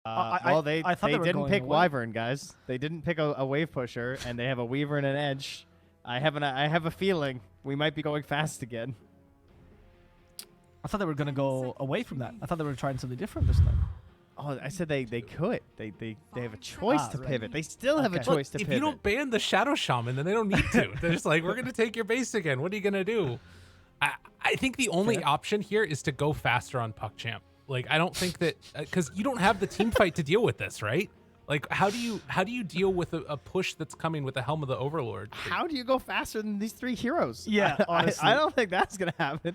Well, they I thought they were didn't going pick away. Wyvern, guys. They didn't pick a wave pusher, and they have a Weaver and an Edge. I have a feeling we might be going fast again. I thought they were gonna go away from that. I thought they were trying something different this time. Oh, I said they could. They have a choice to right. pivot. They still have a Okay. choice to If pivot. you don't ban the Shadow Shaman, then they don't need to. They're just like, we're going to take your base again. What are you going to do? I think the only option here is to go faster on PuckChamp. Like, I don't think that because you don't have the team fight to deal with this, right? Like, how do you deal with a push that's coming with the Helm of the Overlord? How do you go faster than these three heroes? Yeah, honestly. I don't think that's gonna happen.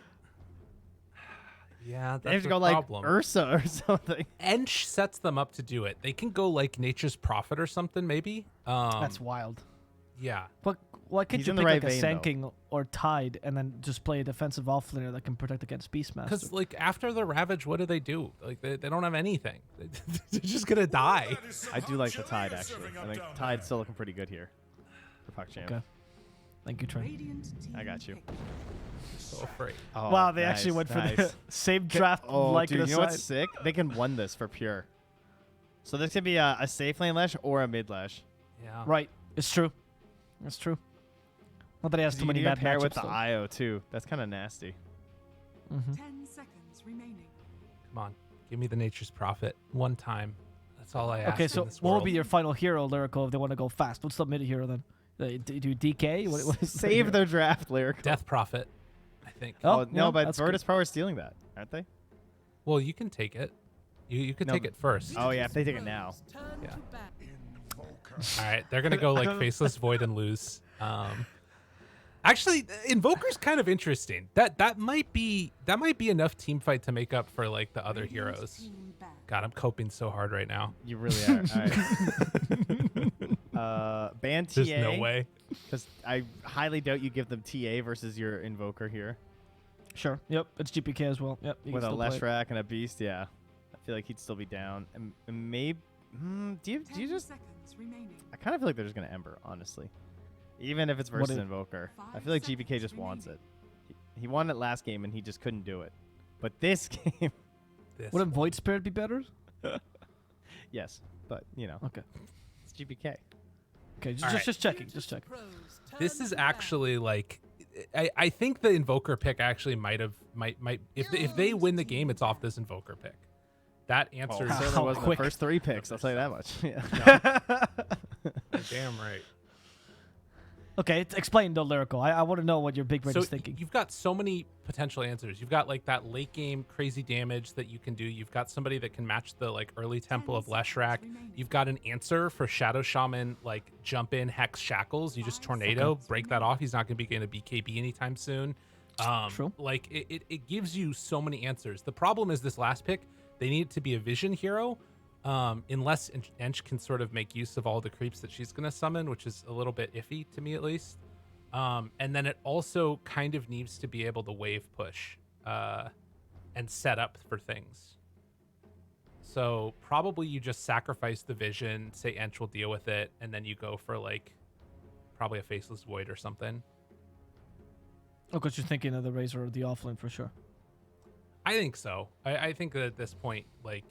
Yeah, They have that's to a go like problem. Ursa or something. Ench sets them up to do it. They can go like Nature's Prophet or something, maybe. That's wild. Yeah. But why can't He's you in the pick right like a vein, though. Sanking or Tide and then just play a defensive offlaner that can protect against Beastmaster? Because like after the Ravage, what do? Like they don't have anything. They're just gonna die. I do like the Tide actually. I think Tide's still looking pretty good here for PuckChamp. Okay. Thank you, Trent. I got you. So afraid. Oh, Wow, they actually nice, went for nice. the same draft Oh, like dude, it you know what's aside. sick? They can win this for pure. So this could be a safe lane lash or a mid lash. Yeah. Right. It's true. It's true. Not that he has 'Cause too you many can bad pair matchups. with the though. IO too. That's kind of nasty. 10 seconds remaining. Come on, give me the Nature's Prophet one time. That's all I ask. Okay, in so this what will world. be your final hero, Lyrical, if they want to go fast? What's the mid hero then? Do DK? What is the Save hero? their draft, Lyrical. Death Prophet? I think. Oh, no, yeah, but that's good. Virtus.pro are stealing that, aren't they? Well, you can take it. You could No, take it first. Oh yeah, if they take it now. Yeah. All right, they're gonna go like Faceless Void and lose. Actually, Invoker's kind of interesting. That might be enough team fight to make up for like the other heroes. God, I'm coping so hard right now. You really are. All right. Ban TA. There's no way. Because I highly doubt you give them TA versus your Invoker here. Sure. Yep. It's GPK as well. Yep. you can With a still play it. Leshrac and a Beast, yeah. I feel like he'd still be down. And maybe... do you just... Seconds remaining. I kind of feel like they're just going to Ember, honestly. Even if it's What versus is- Invoker. I 5 feel like GPK seconds just wants it. remaining. He won it last game and he just couldn't do it. But this game... This Wouldn't Void Spirit be better? yes. But, you know. Okay. It's GPK. Okay. All right. Just checking. Just checking. This is actually like, I think the Invoker pick actually might if they win the game, it's off this Invoker pick. That Oh, answers. it How certainly was quick. the first 3 picks, I'll tell you that much. Yeah. Damn right. Okay. Explain the Lyrical. I want to know what your big brain So is thinking. you've got so many potential answers. You've got like that late game crazy damage that you can do. You've got somebody that can match the like early tempo of Leshrac. You've got an answer for Shadow Shaman, like jump in Hex Shackles. You just tornado, break that off. He's not going to be getting a BKB anytime soon. True. Like it gives you so many answers. The problem is this last pick, they need it to be a vision hero. Unless Ench can sort of make use of all the creeps that she's going to summon, which is a little bit iffy to me at least. And then it also kind of needs to be able to wave push and set up for things. So probably you just sacrifice the vision, say Ench will deal with it, and then you go for like probably a Faceless Void or something. Oh, because you're thinking of the Razor or the offlane for sure. I think so. I think that at this point, like,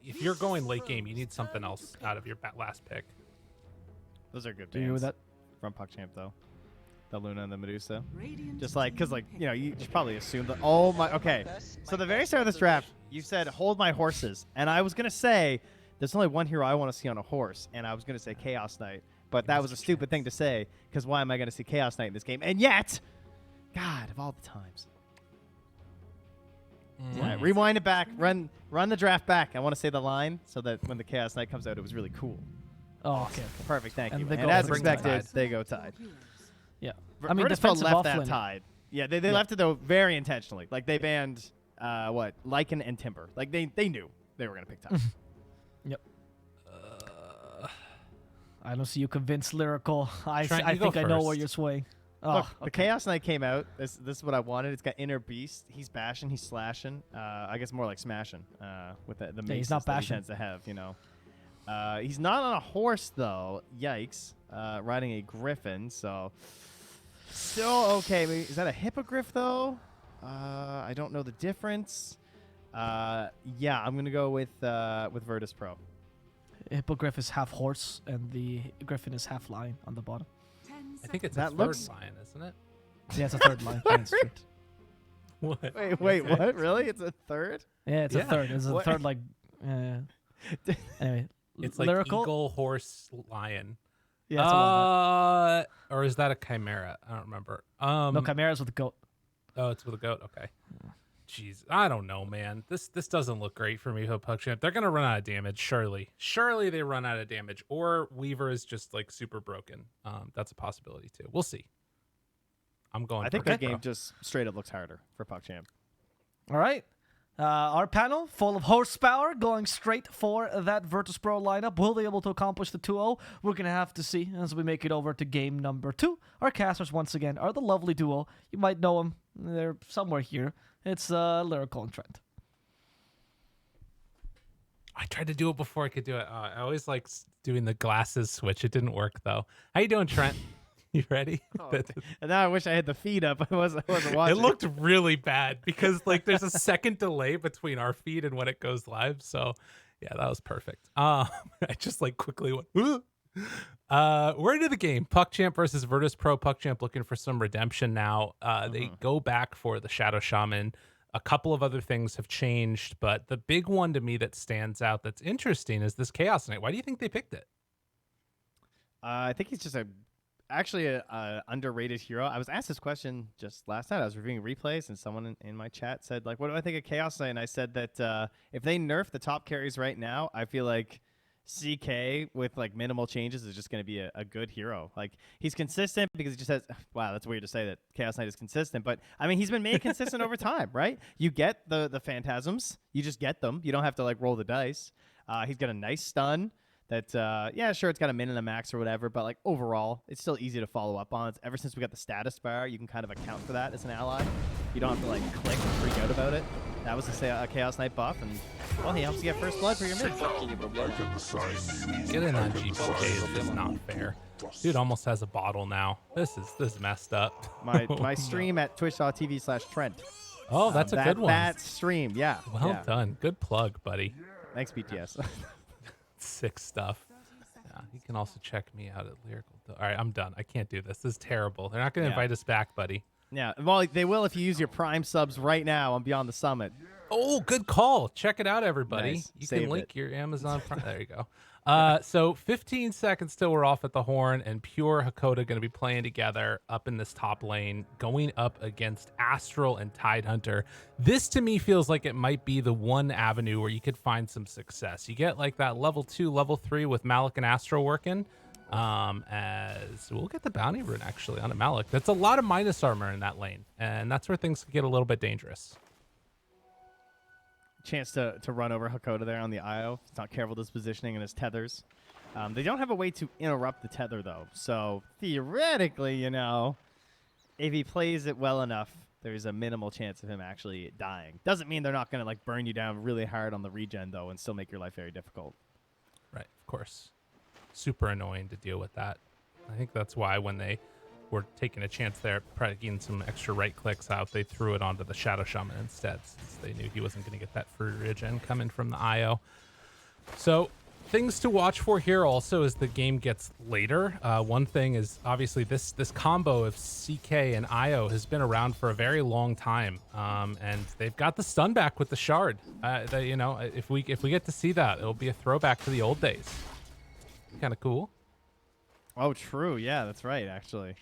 if you're going late game, you need something else out of your last pick. Those are good Do you agree with bans that? from PuckChamp, though. The Luna and the Medusa. Radiant Just like, because, like, team you know, you should probably assume that. Oh, my. Okay. So, the very start of this draft, you said, hold my horses. And I was going to say, there's only one hero I want to see on a horse. And I was going to say Chaos Knight. But that was a stupid thing to say. Because why am I going to see Chaos Knight in this game? And yet, God, of all the times. All right, rewind it back. Run the draft back. I want to say the line so that when the Chaos Knight comes out, it was really cool. Oh, okay. Perfect. Thank And you. they And go as bring expected, Tide. they go Tide. Yeah. I I mean, Virtus.pro defensive left that offlane. Tide. Yeah, they left it though very intentionally. Like they banned Lycan and Timber. Like they knew they were gonna pick Tide. Yep. I don't see you convinced, Lyrical. I Trent, I you go think I know where first. you're swaying. Oh, Look, the Chaos Knight came out. This is what I wanted. It's got Inner Beast. He's bashing. He's slashing. I guess more like smashing. With the he's maces not that he bashing. tends to have. You know. He's not on a horse though. Yikes. Riding a griffin. So still okay. Is that a hippogriff though? I don't know the difference. Yeah, I'm gonna go with Virtus.pro. Hippogriff is half horse, and the Griffin is half lion on the bottom. 10 I think it's That a third looks- lion, isn't it? Yeah, it's a third lion. Yeah, it's true. What? Wait, Okay. what? Really? It's a third? Yeah, it's a Yeah. third. It's a What? third, like. Anyway, It's like lyrical. eagle, horse, lion. Yeah, it's a walnut. Or is that a chimera? I don't remember. No, chimeras with the goat. Oh, it's with a goat. Okay. Jeez, I don't know, man. This doesn't look great for me, PuckChamp. They're gonna run out of damage, surely. Surely they run out of damage, or Weaver is just like super broken. That's a possibility too. We'll see. I'm going. I think for the Pro. game just straight up looks harder for PuckChamp. All right. Our panel, full of horsepower, going straight for that Virtus.pro lineup. Will they be able to accomplish the 2-0? We're going to have to see as we make it over to game number 2. Our casters, once again, are the lovely duo. You might know them. They're somewhere here. It's Lyrical and Trent. I tried to do it before I could do it. I always like doing the glasses switch. It didn't work though. How you doing, Trent? You ready? And now I wish I had the feed up. I wasn't It watching. looked really bad because like there's a second delay between our feed and when it goes live. So yeah, that was perfect. I just like quickly went. "Ooh." We're into the game. PuckChamp versus Virtus.pro. PuckChamp looking for some redemption now. They go back for the Shadow Shaman. A couple of other things have changed, but the big one to me that stands out that's interesting is this Chaos Knight. Why do you think they picked it? I think he's just actually a underrated hero. I was asked this question just last night. I was reviewing replays, and someone in my chat said, like, what do I think of Chaos Knight? And I said that if they nerf the top carries right now, I feel like CK with like minimal changes is just going to be a good hero. Like, he's consistent because he just has wow, that's weird to say that Chaos Knight is consistent, but I mean, he's been made consistent over time, right? You get the phantasms, you just get them, you don't have to like roll the dice. He's got a nice stun that yeah, sure, it's got a min and a max or whatever, but like overall it's still easy to follow up on. Ever since we got the status bar, you can kind of account for that as an ally. You don't have to like click and freak out about it. That was a Chaos Knight buff, and well, he helps you get first blood for your mid. Getting on GPK is just not fair. Dude almost has a bottle now. This is messed up. My stream at twitch.tv/Trent. Oh, that's a good one. That stream, yeah. Well yeah. done. Good plug, buddy. Thanks, BTS. Sick stuff. Yeah, you can also check me out at Lyrical. All right, I'm done. I can't do this. This is terrible. They're not going to invite us back, buddy. Yeah, well, they will if you use your Prime subs right now on Beyond the Summit. Oh, good call. Check it out, everybody. Nice. You Saved can link it. your Amazon Prime. There you go. So 15 seconds till we're off at the horn, and Pure Hakoda going to be playing together up in this top lane, going up against Astral and Tidehunter. This to me feels like it might be the one avenue where you could find some success. You get like that level 2, level 3 with Malik and Astral working. As we'll get the bounty rune actually on a Malik. That's a lot of minus armor in that lane, and that's where things get a little bit dangerous. Chance to run over Hakoda there on the IO. He's not careful with his positioning and his tethers. They don't have a way to interrupt the tether, though. So theoretically, you know, if he plays it well enough, there's a minimal chance of him actually dying. Doesn't mean they're not going to like burn you down really hard on the regen, though, and still make your life very difficult. Right, of course. Super annoying to deal with that. I think that's why when they were taking a chance there, probably getting some extra right clicks out, they threw it onto the Shadow Shaman instead, since they knew he wasn't going to get that free regen coming from the IO. So things to watch for here also as the game gets later. One thing is obviously this combo of CK and IO has been around for a very long time, and they've got the stun back with the shard. You know, if we get to see that, it'll be a throwback to the old days. Kind of cool. Oh, true. Yeah, that's right, actually.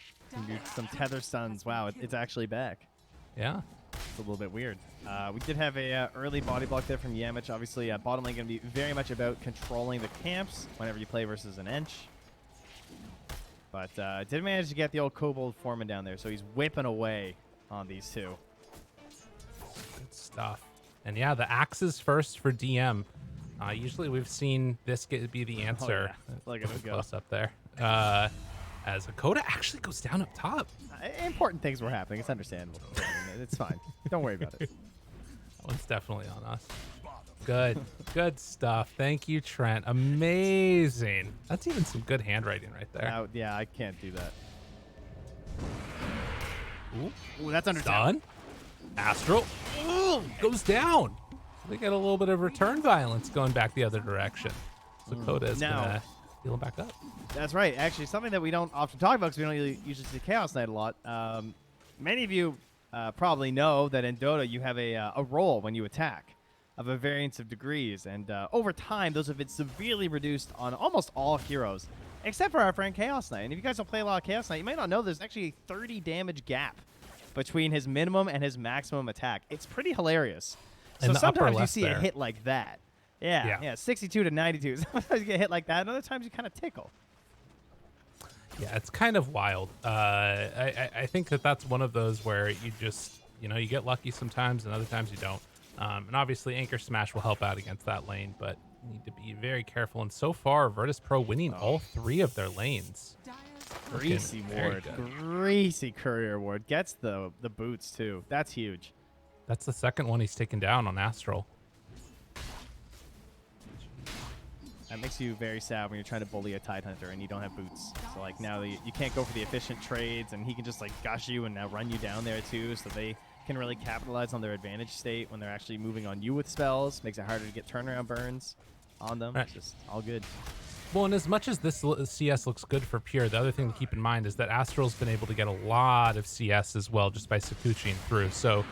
Some tether stuns. Wow, it's actually back. Yeah. It's a little bit weird. We did have a early body block there from Yamich. Obviously, bottom lane going to be very much about controlling the camps whenever you play versus an Ench. But did manage to get the old Kobold Foreman down there, so he's whipping away on these two. Good stuff. And yeah, the axes first for DM. Usually we've seen this be the answer. Oh, yeah. Look at him go. Close up there. As Hakoda actually goes down up top. Important things were happening. It's understandable. I mean, it's fine. Don't worry about it. That one's definitely on us. Good. Good stuff. Thank you, Trent. Amazing. That's even some good handwriting right there. Yeah, I can't do that. Ooh. Ooh, that's understandable. Done. Astral. Ooh, goes down. They get a little bit of return violence going back the other direction. So Coda is Now- gonna heal him back up. That's right. Actually, something that we don't often talk about because we don't usually see Chaos Knight a lot. Many of you probably know that in Dota you have a roll when you attack of a variance of degrees, and over time those have been severely reduced on almost all heroes, except for our friend Chaos Knight. And if you guys don't play a lot of Chaos Knight, you might not know there's actually a 30 damage gap between his minimum and his maximum attack. It's pretty hilarious. In So the upper sometimes you left see a there. hit like that. Yeah, 62 to 92. Sometimes you get hit like that, and other times you kind of tickle. Yeah, it's kind of wild. I think that's one of those where you just, you get lucky sometimes and other times you don't. And obviously Anchor Smash will help out against that lane, but you need to be very careful. And so far, Virtus.pro winning all 3 of their lanes. Greasy Very ward. good. Greasy courier ward. Gets the boots, too. That's huge. That's the second one he's taken down on Astral. That makes you very sad when you're trying to bully a Tidehunter and you don't have boots. So, like, now you can't go for the efficient trades, and he can just, like, gush you and now run you down there, too, so they can really capitalize on their advantage state when they're actually moving on you with spells. Makes it harder to get turnaround burns on them. Right. It's just all good. Well, and as much as this CS looks good for Pure, the other thing to keep in mind is that Astral's been able to get a lot of CS as well just by Sakuchiing through. So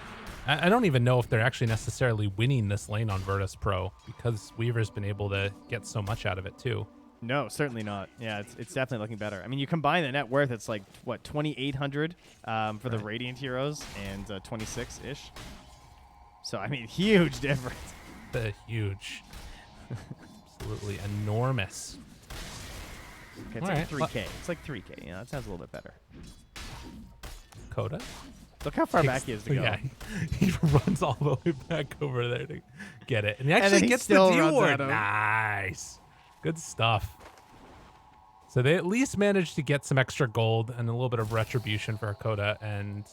I don't even know if they're actually necessarily winning this lane on Virtus.pro because Weaver's been able to get so much out of it too. No, certainly not. Yeah, it's definitely looking better. I mean, you combine the net worth, it's like, what, 2,800 for the Radiant heroes and 26-ish. So, I mean, huge difference. Huge. Absolutely enormous. Okay, it's All like right. 3K. It's like 3K. Yeah, that sounds a little bit better. Coda? Look how far back he is to go. Yeah, he runs all the way back over there to get it. And he actually then he gets still the runs D-ward. at him. Nice. Good stuff. So they at least managed to get some extra gold and a little bit of retribution for Hakoda. And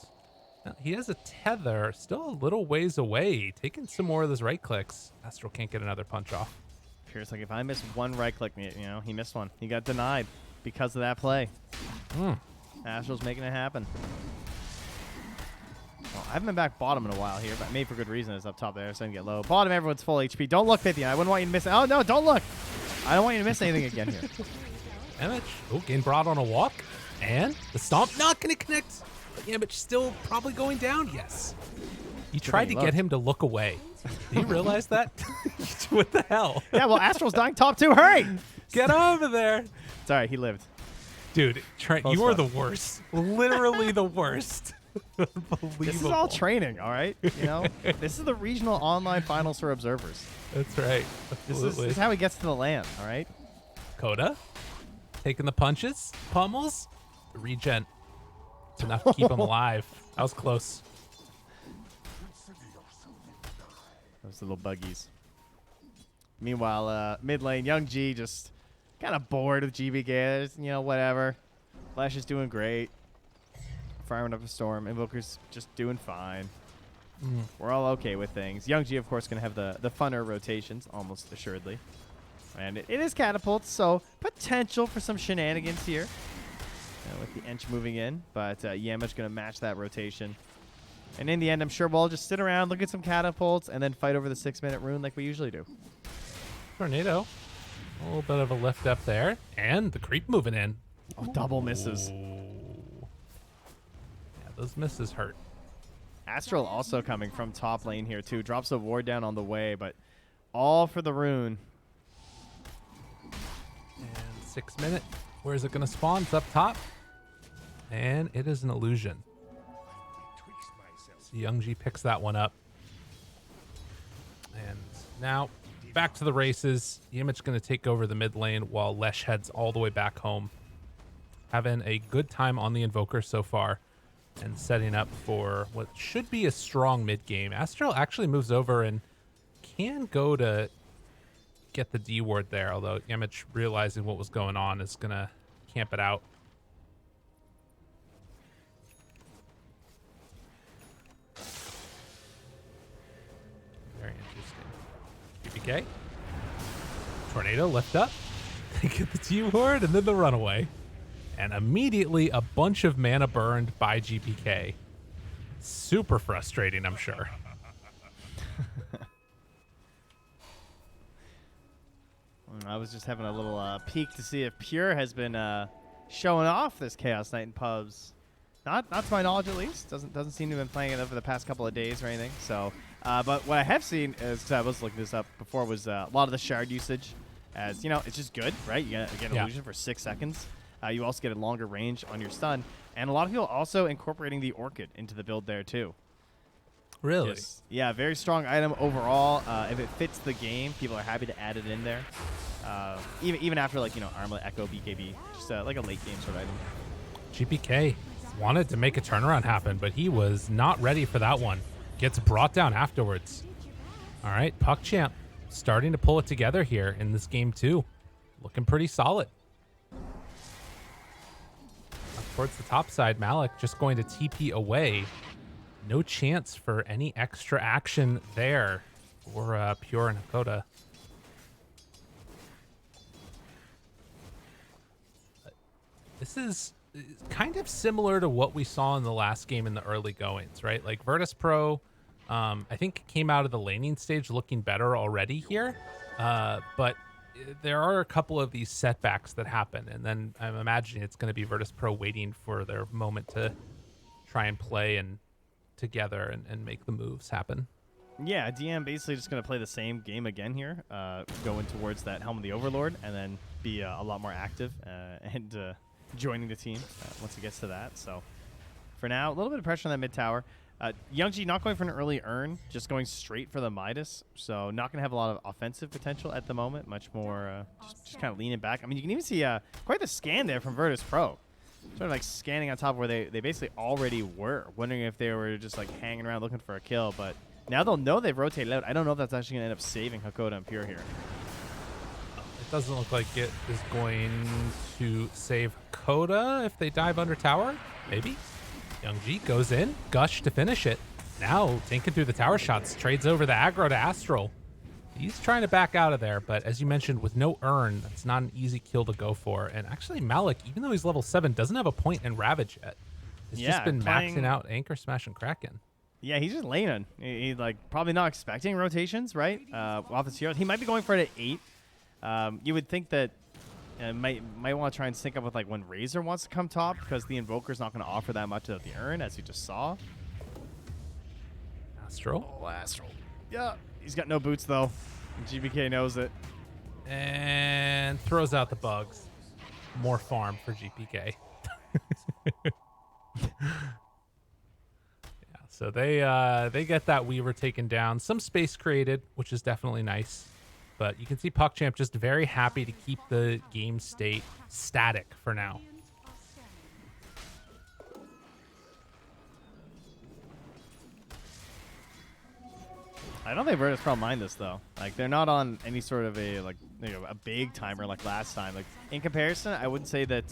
he has a tether still a little ways away. Taking some more of those right clicks. Astral can't get another punch off. Pierce, like, if I miss one right click, he missed one. He got denied because of that play. Astral's making it happen. Well, I haven't been back bottom in a while here, but maybe for good reason. It's up top there, so I can get low. Bottom, everyone's full HP. Don't look, 50. I wouldn't want you to miss it. Oh, no, don't look. I don't want you to miss anything again here. Yamich, getting brought on a walk. And the stomp not going to connect. But Yamich still probably going down. Yes. You tried to get him to look away. Do you realize that? What the hell? Yeah, well, Astral's dying top 2. Hurry! Get over there. It's all right. He lived. Dude, Trent, Close you are one. the worst. Literally the worst. Unbelievable. This is all training, all right? This is the regional online finals for observers. That's right. This Absolutely. is how he gets to the land, all right? Coda, taking the punches, pummels, regen. It's enough to keep him alive. That was close. Those little buggies. Meanwhile, mid lane, Young G just kind of bored with GBK. Whatever. Flash is doing great. Firing up a storm. Invoker's just doing fine. We're all okay with things. Young G, of course, going to have the funner rotations, almost assuredly. And it is catapults, so potential for some shenanigans here with the Ench moving in. But Yamich going to match that rotation. And in the end, I'm sure we'll all just sit around, look at some catapults, and then fight over the 6-minute rune like we usually do. Tornado. A little bit of a lift up there. And the creep moving in. Oh, double misses. Ooh. Yeah, those misses hurt. Astral also coming from top lane here, too. Drops a ward down on the way, but all for the rune. And 6 minute. Where is it going to spawn? It's up top. And it is an illusion. So Youngji picks that one up. And now back to the races. Yimich going to take over the mid lane while Lesh heads all the way back home. Having a good time on the Invoker so far and setting up for what should be a strong mid game. Astral actually moves over and can go to get the D ward there, although Yimich, realizing what was going on, is going to camp it out. Very interesting. GPK. Tornado lift up. They get the T ward and then the runaway. And immediately a bunch of mana burned by GPK. Super frustrating, I'm sure. I was just having a little peek to see if Pure has been showing off this Chaos Knight in pubs. Not to my knowledge, at least. Doesn't seem to have been playing it over the past couple of days or anything. So, but what I have seen is, 'cause I was looking this up before, was a lot of the shard usage. As you know, it's just good, right? You get illusion for 6 seconds. You also get a longer range on your stun, and a lot of people also incorporating the Orchid into the build there too. Really? Yeah, very strong item overall. If it fits the game, people are happy to add it in there. Even after like Armlet, Echo, BKB, just like a late game sort of item. GPK wanted to make a turnaround happen, but he was not ready for that one. Gets brought down afterwards. All right, PuckChamp starting to pull it together here in this game too. Looking pretty solid. Up towards the top side, Malik just going to TP away. No chance for any extra action there for Pure and Hakoda. This is kind of similar to what we saw in the last game in the early goings, right? Like Virtus.pro, I think came out of the laning stage looking better already here, but there are a couple of these setbacks that happen, and then I'm imagining it's going to be Virtus.pro waiting for their moment to try and play and together and make the moves happen. Yeah, DM basically just going to play the same game again here, going towards that Helm of the Overlord, and then be a lot more active and joining the team once it gets to that. So for now, a little bit of pressure on that mid tower. Youngji not going for an early earn, just going straight for the Midas. So not going to have a lot of offensive potential at the moment. Much more just kind of leaning back. I mean, you can even see quite the scan there from Virtus.pro. Sort of like scanning on top of where they basically already were. Wondering if they were just like hanging around looking for a kill. But now they'll know they've rotated out. I don't know if that's actually going to end up saving Hakoda and Pure here. It doesn't look like it is going to save Hakoda if they dive under tower. Maybe. Youngji goes in, Gush to finish it. Now thinking through the tower shots, trades over the aggro to Astral. He's trying to back out of there, but as you mentioned, with no urn, that's not an easy kill to go for. And actually, Malik, even though he's level 7, doesn't have a point in Ravage yet. He's just been maxing out Anchor, Smash, and Kraken. Yeah, he's just laning. He's like probably not expecting rotations, right? Off his heroes. He might be going for it at 8. You would think that might want to try and sync up with like when Razor wants to come top, because the Invoker's not going to offer that much of the urn, as you just saw. Astral. Oh, Astral. Yeah, he's got no boots though. GBK knows it. And throws out the bugs. More farm for GPK. Yeah, so they get that Weaver taken down. Some space created, which is definitely nice. But you can see PuckChamp just very happy to keep the game state static for now. I don't think Virtus.pro mind this though. Like they're not on any sort of a a big timer like last time. Like in comparison, I wouldn't say that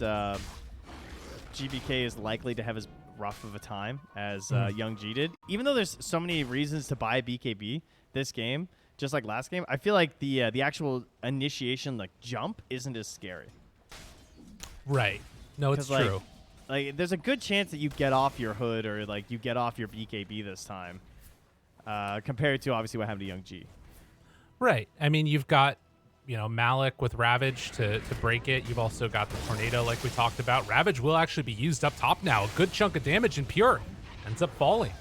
GBK is likely to have as rough of a time as Young G did. Even though there's so many reasons to buy BKB this game, just like last game, I feel like the actual initiation like jump isn't as scary. Right. No, it's true. Like there's a good chance that you get off your hood or like you get off your BKB this time. Compared to obviously what happened to Young G. Right. I mean, you've got, Malik with Ravage to break it. You've also got the Tornado like we talked about. Ravage will actually be used up top now. A good chunk of damage, and Pure ends up falling.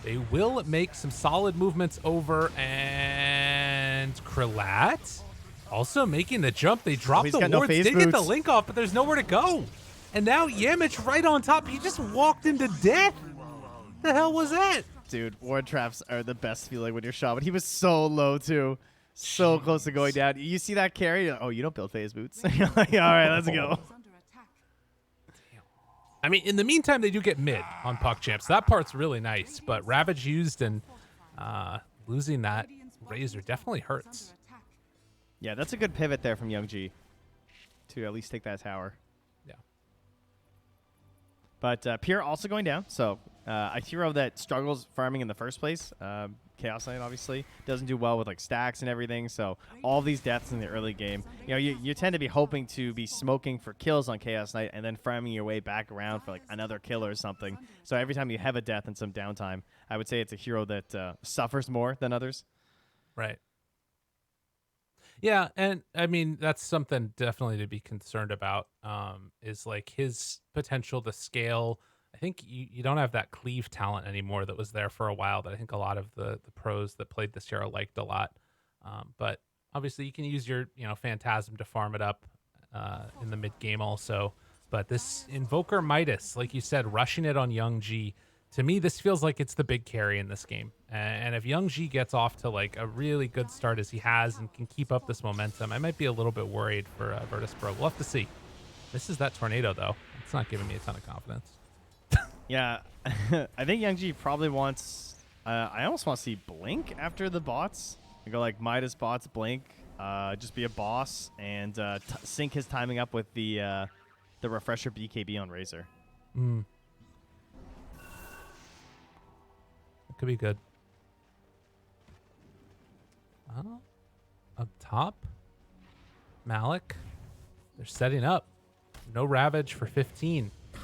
They will make some solid movements over, and Krillat also making the jump. They dropped the wards. They get the link off, but there's nowhere to go. And now Yamich right on top. He just walked into death. The hell was that? Dude, ward traps are the best feeling when you're shot, but he was so low too. So close to going down. You see that carry? You're like, oh, you don't build phase boots. You're like, all right, let's go. I mean, in the meantime, they do get mid on PuckChamp, so that part's really nice. But Ravage used and losing that Razor definitely hurts. Yeah, that's a good pivot there from Young G to at least take that tower. Yeah. But Pure also going down, so a hero that struggles farming in the first place. Chaos Knight obviously doesn't do well with like stacks and everything, so all these deaths in the early game, you tend to be hoping to be smoking for kills on Chaos Knight and then farming your way back around for like another kill or something. So every time you have a death and some downtime, I would say it's a hero that suffers more than others. Right. Yeah, and I mean that's something definitely to be concerned about. Is like his potential to scale. I think you don't have that cleave talent anymore that was there for a while. That I think a lot of the pros that played this hero liked a lot. But obviously you can use your Phantasm to farm it up in the mid game also. But this Invoker Midas, like you said, rushing it on Young G. To me, this feels like it's the big carry in this game. And if Young G gets off to like a really good start as he has and can keep up this momentum, I might be a little bit worried for Virtus.pro. We'll have to see. This is that tornado, though. It's not giving me a ton of confidence. Yeah, I think Young G probably wants. I almost want to see Blink after the bots. You go like Midas bots, Blink, just be a boss and sync his timing up with the refresher BKB on Razor. Mm. Could be good. Oh, up top, Malik. They're setting up. No Ravage for 15. And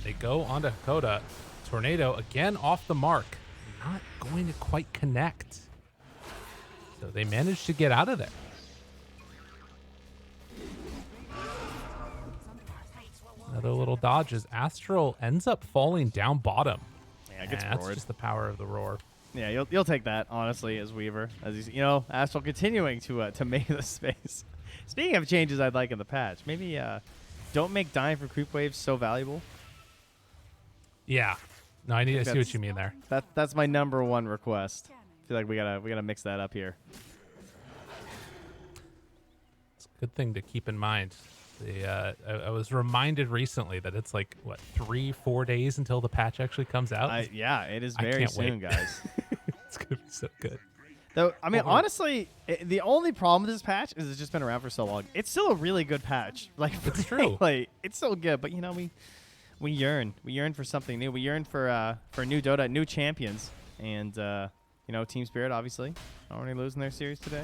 they go onto Hakoda. Tornado again off the mark. Not going to quite connect. So they managed to get out of there. Another little dodge as Astral ends up falling down bottom. Yeah, it gets that's roared. just the power of the roar. Yeah, you'll take that honestly as Weaver, as he's Astral continuing to make the space. Speaking of changes, I'd like in the patch, maybe don't make dying for creep waves so valuable. Yeah, no, I see what you mean there. That's my number one request. I feel like we gotta mix that up here. It's a good thing to keep in mind. I was reminded recently that it's like what 3-4 days until the patch actually comes out. Yeah, it is very soon, guys. It's gonna be so good. Though I mean, honestly, the only problem with this patch is it's just been around for so long. It's still a really good patch. Like it's true. Like it's so good, but we yearn for something new. We yearn for new Dota, new champions, and Team Spirit obviously already losing their series today.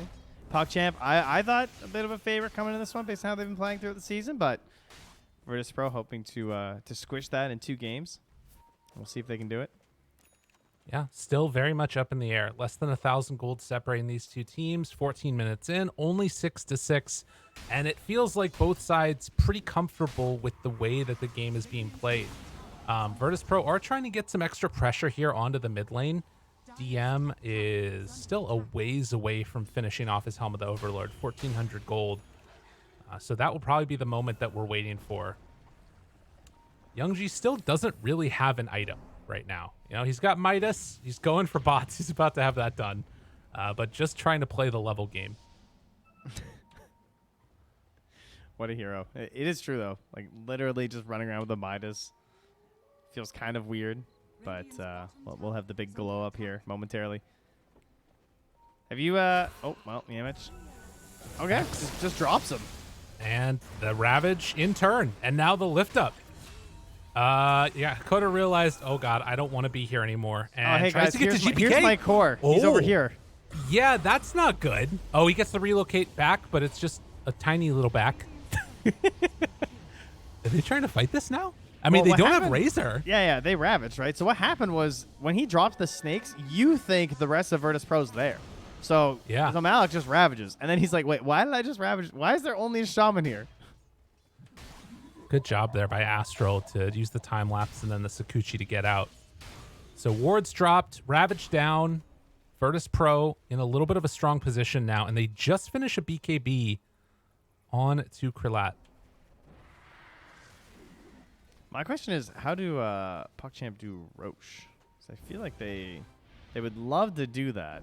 PuckChamp, I thought a bit of a favorite coming in this one based on how they've been playing throughout the season, but Virtus.pro hoping to squish that in 2 games. We'll see if they can do it. Yeah, still very much up in the air. Less than 1,000 gold separating these two teams. 14 minutes in, only 6-6, and it feels like both sides pretty comfortable with the way that the game is being played. Virtus.pro are trying to get some extra pressure here onto the mid lane. DM is still a ways away from finishing off his Helm of the Overlord, 1,400 gold. So that will probably be the moment that we're waiting for. Youngji still doesn't really have an item right now. He's got Midas. He's going for bots. He's about to have that done. But just trying to play the level game. What a hero. It is true, though. Like, literally just running around with a Midas feels kind of weird. But we'll have the big glow up here momentarily. Have you, oh, well, Yamich. Okay, just drops him. And the Ravage in turn. And now the lift up. Yeah, Hakoda realized, oh god, I don't want to be here anymore. And hey tries guys, to get to GPK. Here's my core. He's over here. Yeah, that's not good. Oh, he gets to relocate back, but it's just a tiny little back. Are they trying to fight this now? I mean, they don't have Razor. Yeah, they ravaged, right? So what happened was when he drops the snakes, you think the rest of Virtus.pro's there. So Malik just ravages. And then he's like, wait, why did I just ravage? Why is there only a shaman here? Good job there by Astral to use the time lapse and then the Sakuchi to get out. So wards dropped, Ravage down, Virtus.pro in a little bit of a strong position now, and they just finish a BKB on to Krilat. My question is, how do PuckChamp do Roche? I feel like they would love to do that,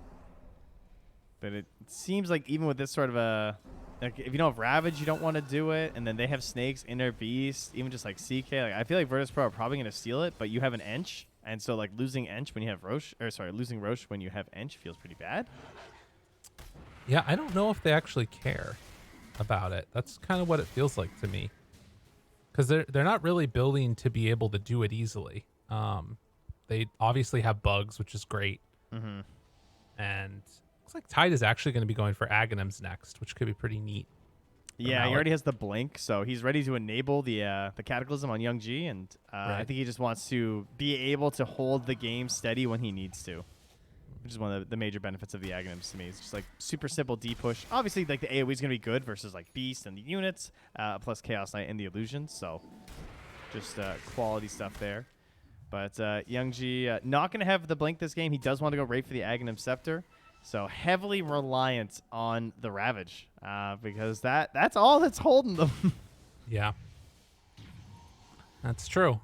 but it seems like even with this sort of a, like if you don't have Ravage, you don't want to do it, and then they have snakes in their beast, even just like CK. Like I feel like Virtus.pro are probably gonna steal it, but you have an Ench, and so like losing Ench when you have Roche, or sorry, losing Roche when you have Ench feels pretty bad. Yeah, I don't know if they actually care about it. That's kind of what it feels like to me. Because they're not really building to be able to do it easily. They obviously have bugs, which is great. Mm-hmm. And looks like Tide is actually going to be going for Aghanims next, which could be pretty neat. Yeah, he already has the blink, so he's ready to enable the Cataclysm on Young G, and I think he just wants to be able to hold the game steady when he needs to. which is one of the major benefits of the Aghanims to me. It's just like super simple D push. Obviously, like the AoE is gonna be good versus like Beast and the units, plus Chaos Knight and the illusions. So just quality stuff there. But Youngji not gonna have the blink this game. He does want to go right for the Aghanim Scepter. So heavily reliant on the Ravage because that's all that's holding them. Yeah, that's true.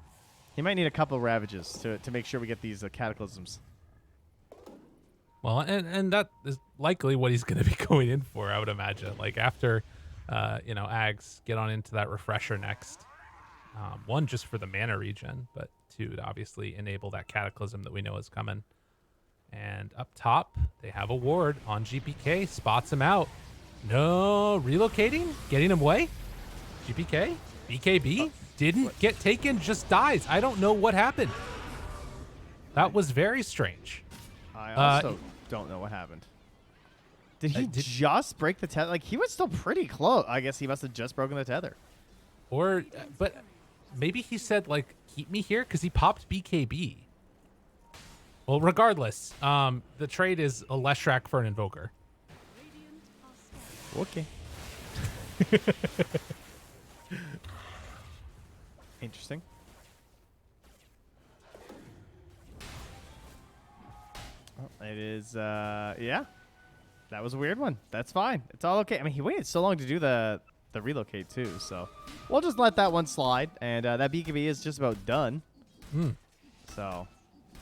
He might need a couple of Ravages to make sure we get these Cataclysms. Well, and that is likely what he's going to be going in for, I would imagine. Like after, Ags get on into that Refresher next. One, just for the mana regen, but two, to obviously enable that Cataclysm that we know is coming. And up top, they have a ward on GPK, spots him out. No, relocating, getting him away. GPK, BKB, didn't get taken, just dies. I don't know what happened. That was very strange. I also don't know what happened. Did he just break the tether? Like, he was still pretty close. I guess he must have just broken the tether. Or, but maybe he said, like, keep me here because he popped BKB. Well, regardless, the trade is a Leshrac for an Invoker. Okay. Interesting. Well, it is, yeah. That was a weird one. That's fine. It's all okay. I mean, he waited so long to do the relocate, too, so we'll just let that one slide, and that BKB is just about done. So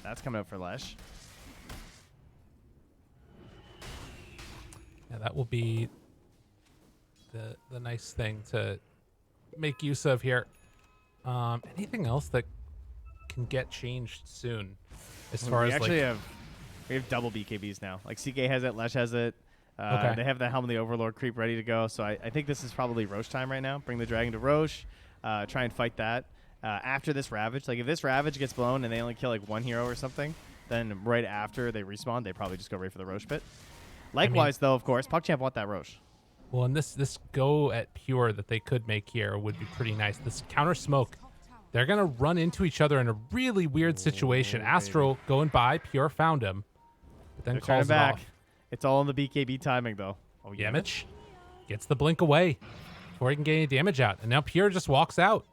that's coming out for Lesh. Yeah, that will be the nice thing to make use of here. Anything else that can get changed soon? As far as we have double BKBs now. Like CK has it, Lesh has it. Okay. They have the Helm of the Overlord creep ready to go. So I think this is probably Roche time right now. Bring the dragon to Roche. Try and fight that. After this Ravage, like if this Ravage gets blown and they only kill like one hero or something, then right after they respawn, they probably just go right for the Roche pit. Likewise, though, of course, PuckChamp want that Roche. Well, and this go at Pure that they could make here would be pretty nice. This counter smoke, they're going to run into each other in a really weird situation. Astro going by, Pure found him, but then calls it back. off. It's all in the BKB timing, though. Oh, Yamich gets the blink away before he can get any damage out. And now Pure just walks out.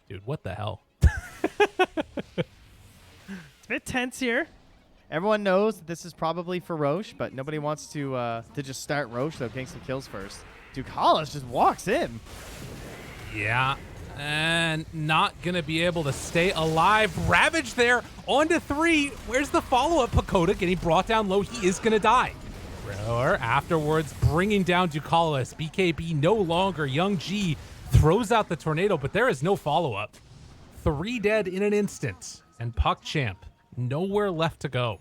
Dude, what the hell? It's a bit tense here. Everyone knows that this is probably for Roche, but nobody wants to just start Roche, though, getting some kills first. Ducalis just walks in. Yeah, and not going to be able to stay alive. Ravage there, on to 3. Where's the follow-up? Pagoda getting brought down low. He is going to die. Roar afterwards, bringing down Ducalis. BKB no longer. Young G throws out the tornado, but there is no follow-up. 3 dead in an instant. And PuckChamp, nowhere left to go.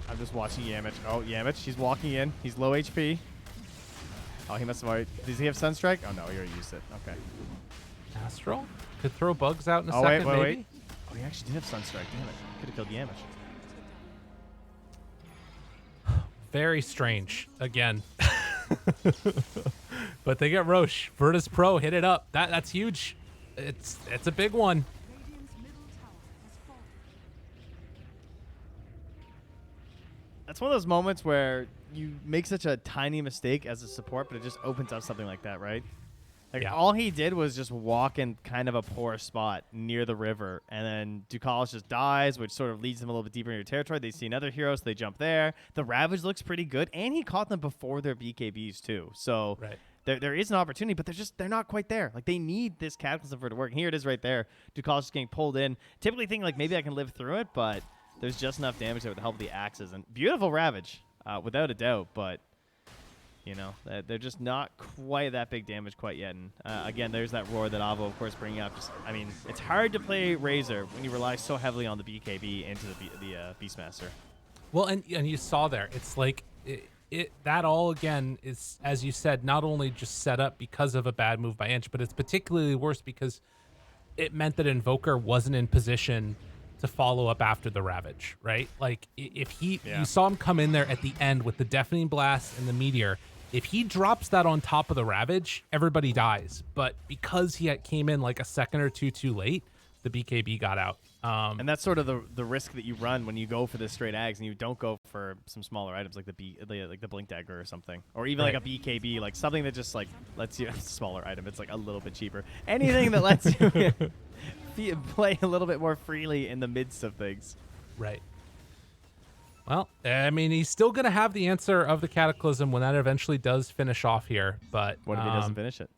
I'm just watching Yamich. Oh, Yamich, he's walking in. He's low HP. Oh, he must have already... Does he have Sunstrike? Oh, no, he already used it. Okay. Astral could throw bugs out in a Oh, second, wait. maybe? Oh, he actually did have Sunstrike. Damn it. Could have killed Yamich. Very strange again. But they get Roche. Virtus.pro hit it up. That's huge. It's a big one. Radiant's middle tower has fallen. That's one of those moments where you make such a tiny mistake as a support, but it just opens up something like that, right? Like, Yeah. all he did was just walk in kind of a poor spot near the river, and then Ducalis just dies, which sort of leads them a little bit deeper into your territory. They see another hero, so they jump there. The Ravage looks pretty good, and he caught them before their BKBs, too. So Right. there is an opportunity, but they're not quite there. Like, they need this Cataclysm for it to work. And here it is right there. Ducalis is getting pulled in. Typically think, like, maybe I can live through it, but there's just enough damage there with the help of the axes. And beautiful Ravage, without a doubt, but... You know, they're just not quite that big damage quite yet. And again, there's that roar that Avo, of course, bringing up. Just, I mean, it's hard to play Razor when you rely so heavily on the BKB into the Beastmaster. Well, and you saw there, it's like that all again is, as you said, not only just set up because of a bad move by Inch, but it's particularly worse because it meant that Invoker wasn't in position to follow up after the Ravage, right? Like if you saw him come in there at the end with the Deafening Blast and the Meteor. If he drops that on top of the Ravage, everybody dies. But because he came in like a second or two too late, the BKB got out. And that's sort of the risk that you run when you go for the straight ags and you don't go for some smaller items like the blink dagger or something, or even like a BKB, like something that just like lets you. It's a smaller item. It's like a little bit cheaper. Anything that lets you play a little bit more freely in the midst of things. Right. Well, I mean, he's still going to have the answer of the Cataclysm when that eventually does finish off here. But What if he doesn't finish it?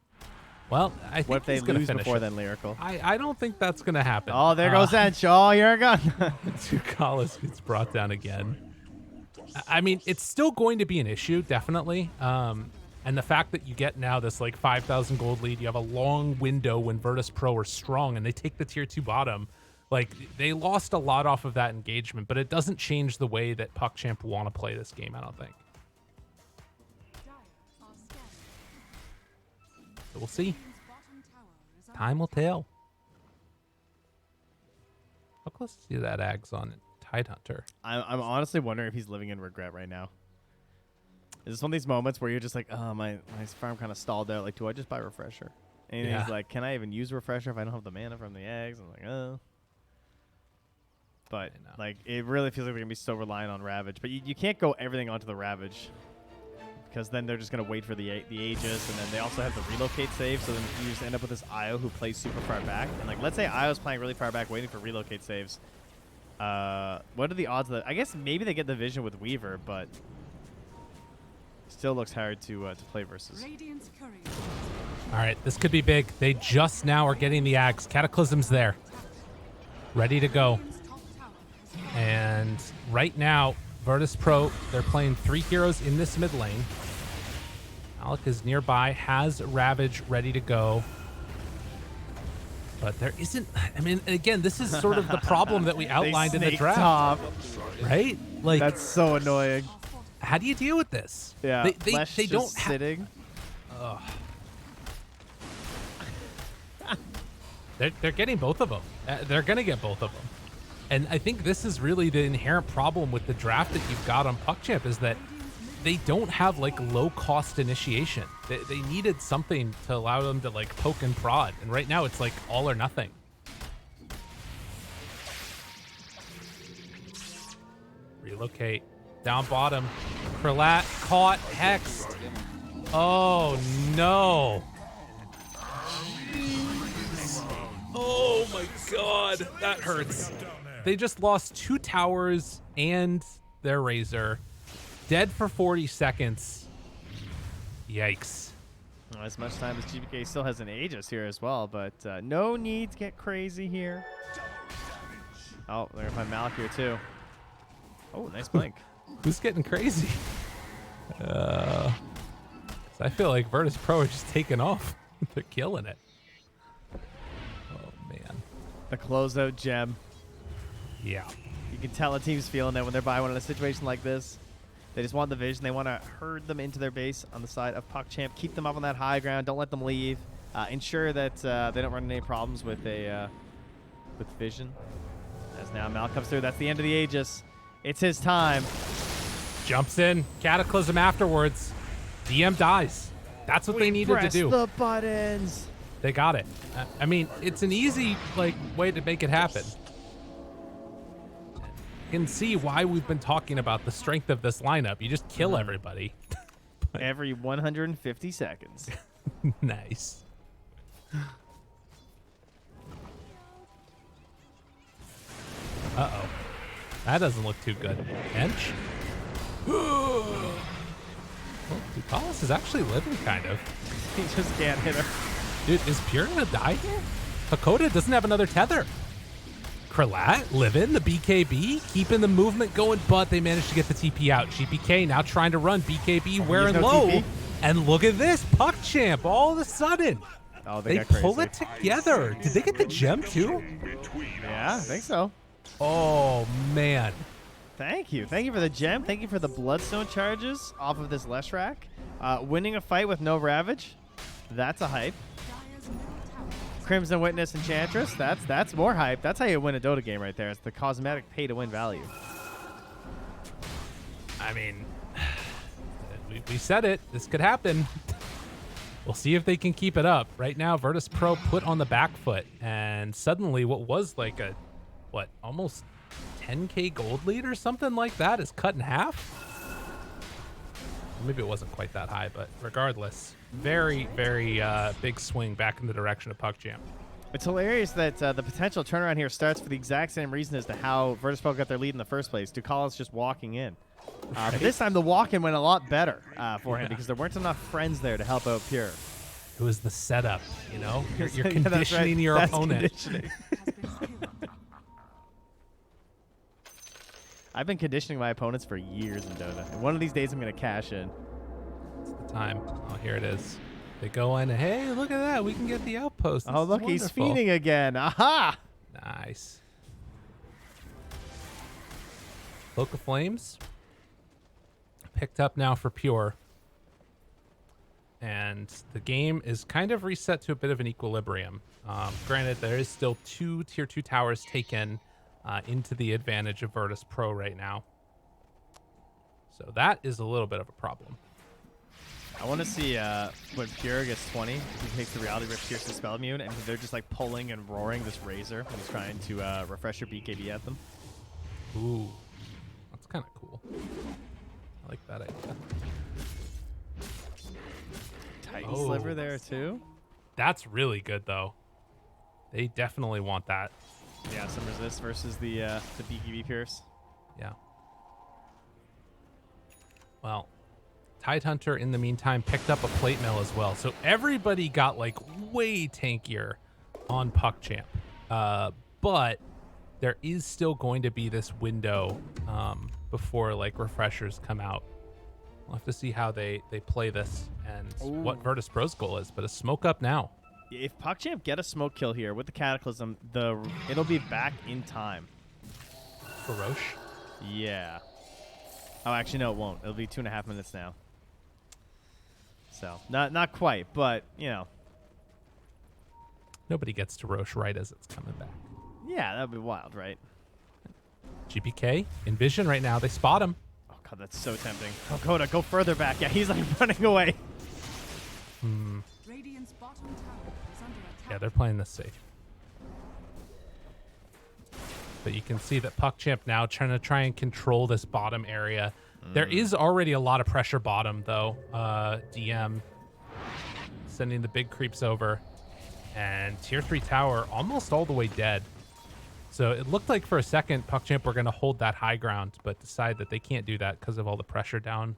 Well, I think What if they he's gonna lose finish before it. then, Lyrical? I don't think that's going to happen. Oh, there goes Ench. Oh, you're gone. Tukalis gets brought down again. I mean, it's still going to be an issue, definitely. And the fact that you get now this like 5,000 gold lead, you have a long window when Virtus.pro are strong and they take the tier 2 bottom. Like, they lost a lot off of that engagement, but it doesn't change the way that PuckChamp want to play this game, I don't think. So we'll see. Time will tell. How close is he to that Ags on Tidehunter? I'm honestly wondering if he's living in regret right now. Is this one of these moments where you're just like, oh, my farm kind of stalled out. Like, do I just buy Refresher? And Yeah. he's like, can I even use Refresher if I don't have the mana from the eggs? I'm like, oh. But, like, it really feels like they're going to be so reliant on Ravage. But you can't go everything onto the Ravage, because then they're just going to wait for the Aegis, and then they also have the relocate save, so then you just end up with this Io who plays super far back. And, like, let's say Io's playing really far back waiting for relocate saves. What are the odds that... I guess maybe they get the vision with Weaver, but... Still looks hard to play versus. All right, this could be big. They just now are getting the Ags. Cataclysm's there. Ready to go. And right now, Virtus.pro, they're playing 3 heroes in this mid lane. Alec is nearby, has Ravage ready to go. But there isn't... I mean, again, this is sort of the problem that we outlined in the draft. Top. Right? Like, That's so annoying. how do you deal with this? Yeah, They don't have... sitting. They're getting both of them. They're going to get both of them. And I think this is really the inherent problem with the draft that you've got on PuckChamp, is that they don't have like low-cost initiation. They needed something to allow them to like poke and prod. And right now it's like all or nothing. Relocate. Down bottom. Krlat caught. Hexed. Oh, no. Oh, my God. That hurts. They just lost 2 towers and their Razor. Dead for 40 seconds. Yikes. Well, as much time as GBK still has an Aegis here as well, but no need to get crazy here. Oh, they're going to find Malik here too. Oh, nice blink. Who's getting crazy? I feel like Virtus.pro are just taking off. They're killing it. Oh, man. The closeout gem. Yeah. You can tell a team's feeling that when they're by one in a situation like this. They just want the vision. They want to herd them into their base on the side of PuckChamp. Keep them up on that high ground. Don't let them leave. Ensure that they don't run into any problems with vision. As now Mal comes through. That's the end of the Aegis. It's his time. Jumps in. Cataclysm afterwards. DM dies. That's what they needed to do. Press the buttons. They got it. I mean, it's an easy way to make it happen. You can see why we've been talking about the strength of this lineup. You just kill everybody. Every 150 seconds. Nice. Uh-oh. That doesn't look too good. Bench? Well, Ducalis is actually living, kind of. He just can't hit her. Dude, is Pure gonna die here? Hakoda doesn't have another tether. Krlat living the BKB, keeping the movement going, but they managed to get the TP out. GPK now trying to run BKB wearing no low. TP? And look at this, PuckChamp all of a sudden. Oh, They got crazy. pull it together. Did they get the gem too? Yeah, I think so. Oh, man. Thank you. Thank you for the gem. Thank you for the bloodstone charges off of this Leshrac. Winning a fight with no Ravage. That's a hype. Crimson Witness Enchantress. That's more hype. That's how you win a Dota game right there. It's the cosmetic pay-to-win value. I mean, we said it. This could happen. We'll see if they can keep it up. Right now, Virtus.pro put on the back foot, and suddenly what was like a, almost 10K gold lead or something like that is cut in half? Maybe it wasn't quite that high, but regardless, very, very big swing back in the direction of PuckChamp. It's hilarious that the potential turnaround here starts for the exact same reason as to how Virtus.pro got their lead in the first place. Ducalis just walking in. But this time the walk-in went a lot better for him because there weren't enough friends there to help out Pure. It was the setup, you know? You're Yeah, that's conditioning right. your That's opponent. conditioning. I've been conditioning my opponents for years in Dota. And one of these days I'm going to cash in. It's the time. Oh, here it is. They go in, hey, look at that. We can get the outpost. Oh, This look, is he's wonderful. feeding again. Aha! Nice. Cloak of Flames. Picked up now for Pure. And the game is kind of reset to a bit of an equilibrium. Granted, there is still 2 tier 2 towers taken into the advantage of Virtus.pro right now. So that is a little bit of a problem. I want to see when Pure gets 20, he takes the Reality Rift, pierces Spell Immune, and they're just like pulling and roaring this Razor when he's trying to refresh your BKB at them. Ooh, that's kind of cool. I like that idea. Titan Oh. Sliver there too. That's really good, though. They definitely want that. Yeah, some resist versus the BKB Pierce. Yeah. Well, Tidehunter, in the meantime, picked up a plate mill as well. So everybody got, like, way tankier on PuckChamp. But there is still going to be this window before, like, refreshers come out. We'll have to see how they play this and what Virtus.pro's goal is. But a smoke up now. If PuckChamp get a smoke kill here with the Cataclysm, it'll be back in time. For Roche. Yeah. Oh, actually, no, it won't. It'll be 2.5 minutes now. So, not quite, but, you know. Nobody gets to Roche right as it's coming back. Yeah, that would be wild, right? GPK, Envision right now. They spot him. Oh, God, that's so tempting. Oh, Coda, go further back. Yeah, he's, like, running away. Radiant's bottom tower is under attack. Yeah, they're playing this safe. But you can see that PuckChamp now trying to try and control this bottom area. There is already a lot of pressure bottom, though. DM sending the big creeps over. And tier 3 tower almost all the way dead. So it looked like for a second PuckChamp were going to hold that high ground, but decide that they can't do that because of all the pressure down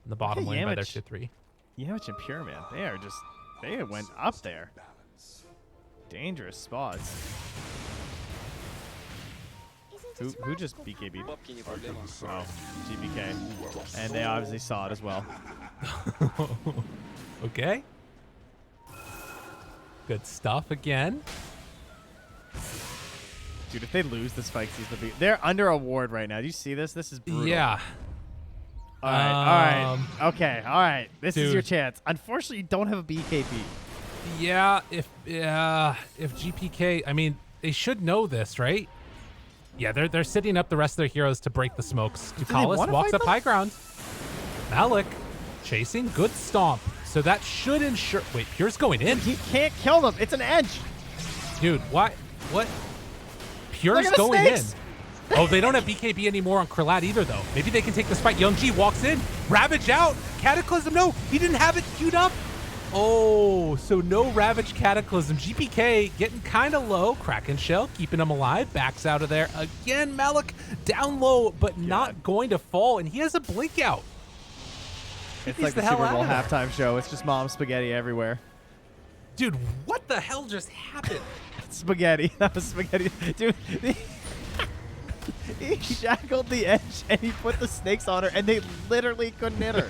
in the bottom lane by their tier 3. Yamich and Pure, man, they went up there. Dangerous spots. Who just BKB'd? Oh, GBK. And they obviously saw it as well. Okay. Good stuff again. Dude, if they lose this fight, they're under a ward right now. Do you see this? This is brutal. Yeah. All right. Okay. All right. This is your Dude. chance. Unfortunately, you don't have a BKB. Yeah, if GPK, I mean, they should know this, right? Yeah, they're sitting up the rest of their heroes to break the smokes. Ducalis wanna walks fight up them? high ground. Malik chasing, good stomp. So that should ensure. Wait, Pure's going in, He can't kill them. It's an edge. dude. Why? What? Pure's at the going snakes. in. Oh, they don't have BKB anymore on Kralat either, though. Maybe they can take the spike. Young G walks in, Ravage out, Cataclysm. No, he didn't have it queued up. Oh, so no Ravage Cataclysm. GPK getting kind of low. Kraken Shell keeping him alive. Backs out of there. Again, Malik down low, but not going to fall. And he has a blink out. It's He's like the the hell Super Bowl out of there. halftime show. It's just mom spaghetti everywhere. Dude, what the hell just happened? Spaghetti. That was spaghetti. Dude, he shackled the edge and he put the snakes on her and they literally couldn't hit her.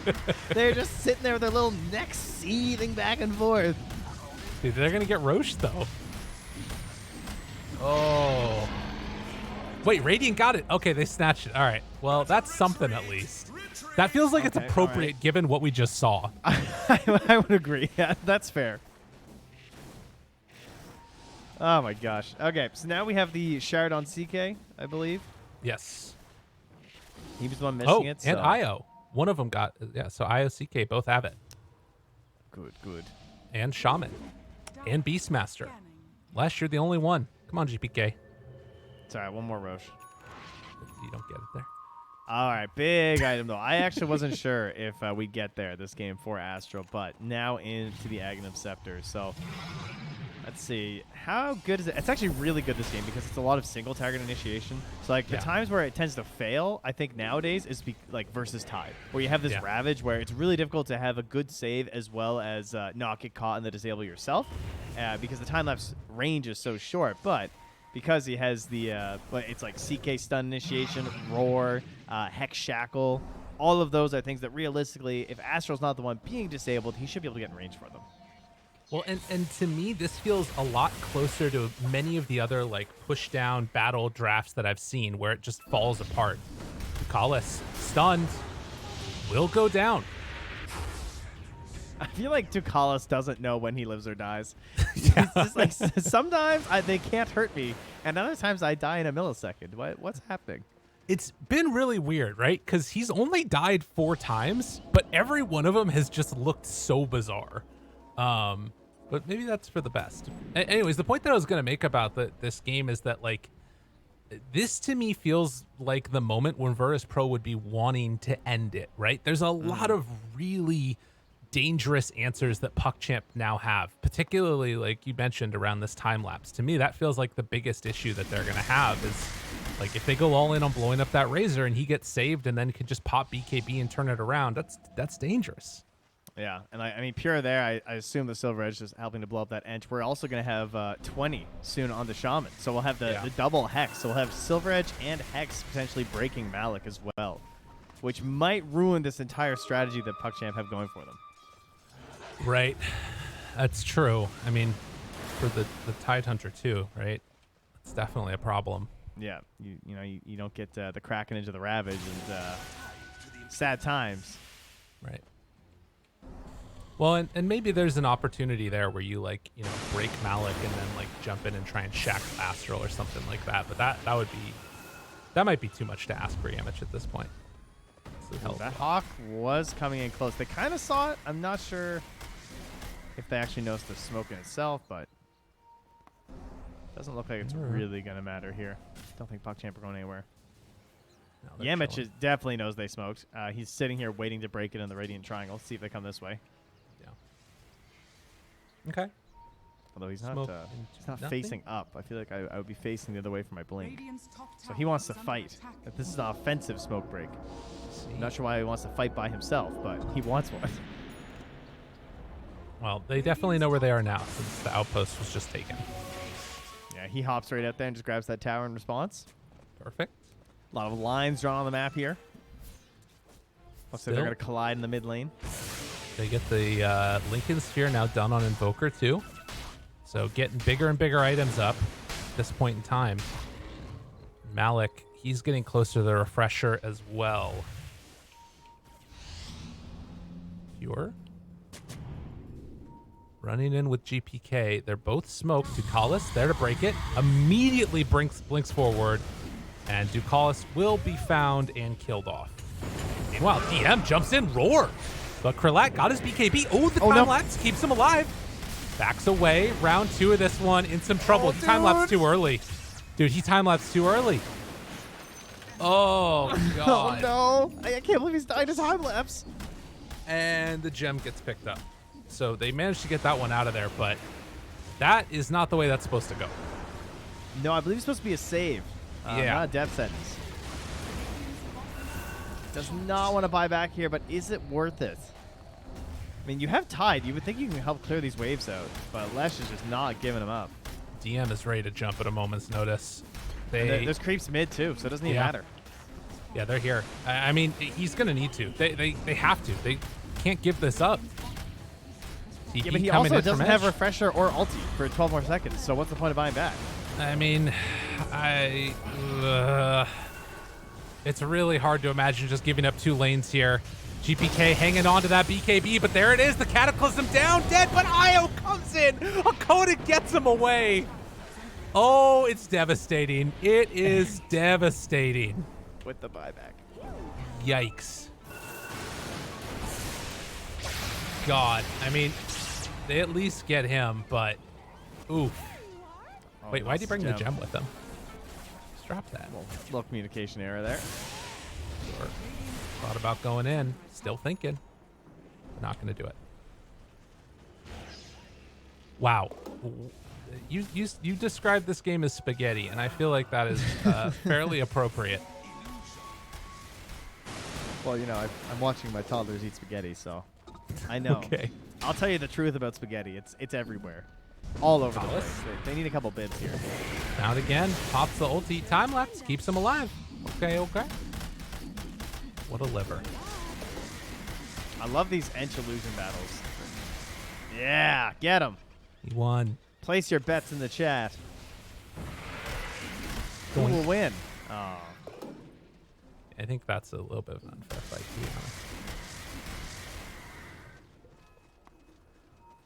They're just sitting there with their little necks seething back and forth. Dude, they're going to get Roche, though. Oh. Wait, Radiant got it. Okay, they snatched it. All right. Well, that's something at least. That feels like it's Okay, all appropriate right. given what we just saw. I would agree. Yeah, that's fair. Oh my gosh. Okay, so now we have the Shard on CK, I believe. Yes. He was the one missing it. And so- IO. One of them got, yeah, so IO, CK both have it. Good, good. and Shaman and Beastmaster. Last year, the only one. Come on, GPK. It's all right. One more Roche. You don't get it there. All right, big item though. I actually wasn't sure if we'd get there this game for Astral, but now into the Aghanim Scepter. So let's see. How good is it? It's actually really good this game because it's a lot of single target initiation. So like the times where it tends to fail, I think nowadays is like versus Tide, where you have this Ravage where it's really difficult to have a good save as well as not get caught in the disable yourself because the time lapse range is so short. But because he has the, it's like CK stun initiation, roar, hex shackle, all of those are things that realistically, if Astral's not the one being disabled, he should be able to get in range for them. Well, and to me, this feels a lot closer to many of the other like push down battle drafts that I've seen where it just falls apart. Tukalis stunned, will go down. I feel like Tukalis doesn't know when he lives or dies. He's just like, sometimes they can't hurt me, and other times I die in a millisecond. What's happening? It's been really weird, right? Because he's only died 4 times, but every one of them has just looked so bizarre. But maybe that's for the best. Anyways, the point that I was going to make about this game is that, like, this to me feels like the moment when Virtus.pro would be wanting to end it, right? There's a lot of really dangerous answers that PuckChamp now have, particularly like you mentioned around this time lapse. To me, that feels like the biggest issue that they're going to have is like if they go all in on blowing up that Razor and he gets saved and then can just pop BKB and turn it around, that's dangerous. Yeah, and I mean, pure there, I assume the Silver Edge is helping to blow up that Ench. We're also going to have 20 soon on the Shaman, so we'll have the double Hex. So we'll have Silver Edge and Hex potentially breaking Malik as well, which might ruin this entire strategy that PuckChamp have going for them. Right, that's true. I mean, for the Tidehunter too, right? It's definitely a problem. Yeah, you don't get the Kraken into the Ravage and sad times. Right. Well, and maybe there's an opportunity there where you like, break Malik and then like jump in and try and shack Astral or something like that. But that might be too much to ask for Yamich at this point. That Hawk was coming in close. They kind of saw it. I'm not sure if they actually noticed the smoke in itself, but doesn't look like it's really going to matter here. Don't think PuckChamp are going anywhere. No, Yamich definitely knows they smoked. He's sitting here waiting to break it in the Radiant Triangle. See if they come this way. Yeah. Okay. Although he's not facing up. I feel like I would be facing the other way for my blink. So he wants to fight. This is an offensive smoke break. I'm not sure why he wants to fight by himself, but he wants one. Well, they definitely know where they are now since the outpost was just taken. Yeah, he hops right out there and just grabs that tower in response. Perfect. A lot of lines drawn on the map here. Looks like they're going to collide in the mid lane. They get the Lincoln Sphere now done on Invoker too. So getting bigger and bigger items up at this point in time. Malik, he's getting closer to the Refresher as well. Pure. Running in with GPK. They're both smoked. Ducalis there to break it. Immediately blinks forward. And Ducalis will be found and killed off. Meanwhile, DM jumps in, roar. But Krillak got his BKB. Oh, the time lapse keeps him alive. Backs away. Round 2 of this one in some trouble. He time lapsed too early. Dude, he time lapsed too early. Oh, God. Oh, no. I can't believe he's died his time lapse. And the gem gets picked up. So they managed to get that one out of there, but that is not the way that's supposed to go. No, I believe it's supposed to be a save. Not a death sentence. Does not want to buy back here, but is it worth it? I mean, you have Tide. You would think you can help clear these waves out, but Lesh is just not giving them up. DM is ready to jump at a moment's notice. There's creeps mid, too, so it doesn't even matter. Yeah, they're here. I mean, he's going to need to. They have to. They can't give this up. Yeah, but he also doesn't have Refresher or ulti for 12 more seconds, so what's the point of buying back? I mean, it's really hard to imagine just giving up 2 lanes here. GPK hanging on to that BKB, but there it is. The Cataclysm down, dead, but Io comes in. Hakoda gets him away. Oh, it's devastating. It is devastating. With the buyback. Yikes. God, I mean, They at least get him, but oof. Oh, Wait, why'd he bring the gem? gem with him? Just drop that. Little communication error there. Sure. Thought about going in. Still thinking. Not going to do it. Wow. You described this game as spaghetti, and I feel like that is fairly appropriate. Well, you know, I'm watching my toddlers eat spaghetti, so I know. Okay. I'll tell you the truth about spaghetti. It's everywhere. All over the Alice? place. They need a couple bits here. Found again. Pops the ulti. Time lapse. Keeps him alive. Okay, okay. What a liver. I love these Ench illusion battles. Yeah, get him. He won. Place your bets in the chat. Who will win? Oh. I think that's a little bit of an unfair fight, to be honest.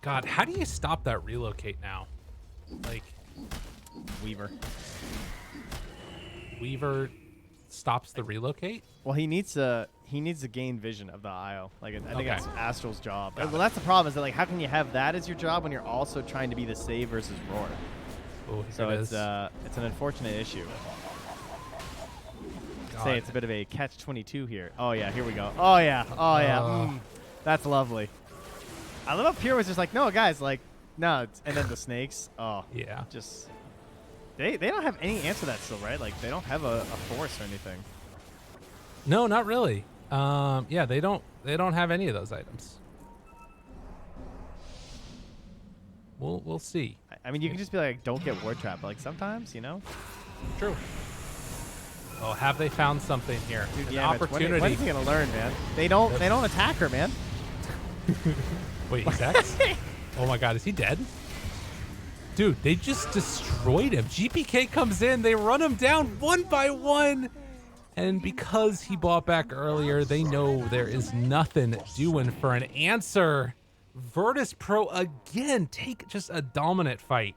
God, how do you stop that relocate now? Like, Weaver stops the relocate? Well, he needs to gain vision of the IO. Like I think Okay. that's Astral's job. Got Well, it. that's the problem. Is that like how can you have that as your job when you're also trying to be the save versus roar? Oh, So it's an unfortunate issue. Say it's a bit of a catch-22 here. Oh yeah, here we go. Oh yeah, oh yeah. That's lovely. I love how Pure was just like, no guys, like no, and then the snakes. Oh Yeah. just they don't have any answer to that still, right? Like they don't have a force or anything. No, not really. Yeah, they don't have any of those items. We'll see. I mean, you can just be like, don't get ward trap. But like sometimes, you know. True. Oh, have they found something here? Dude, An yeah, Mitch, opportunity. when is he gonna learn, man? They don't attack her, man. Wait, he's X? Oh my God, is he dead? Dude, they just destroyed him. GPK comes in, they run him down one by one. And because he bought back earlier, they know there is nothing doing for an answer. Virtus.pro again take just a dominant fight.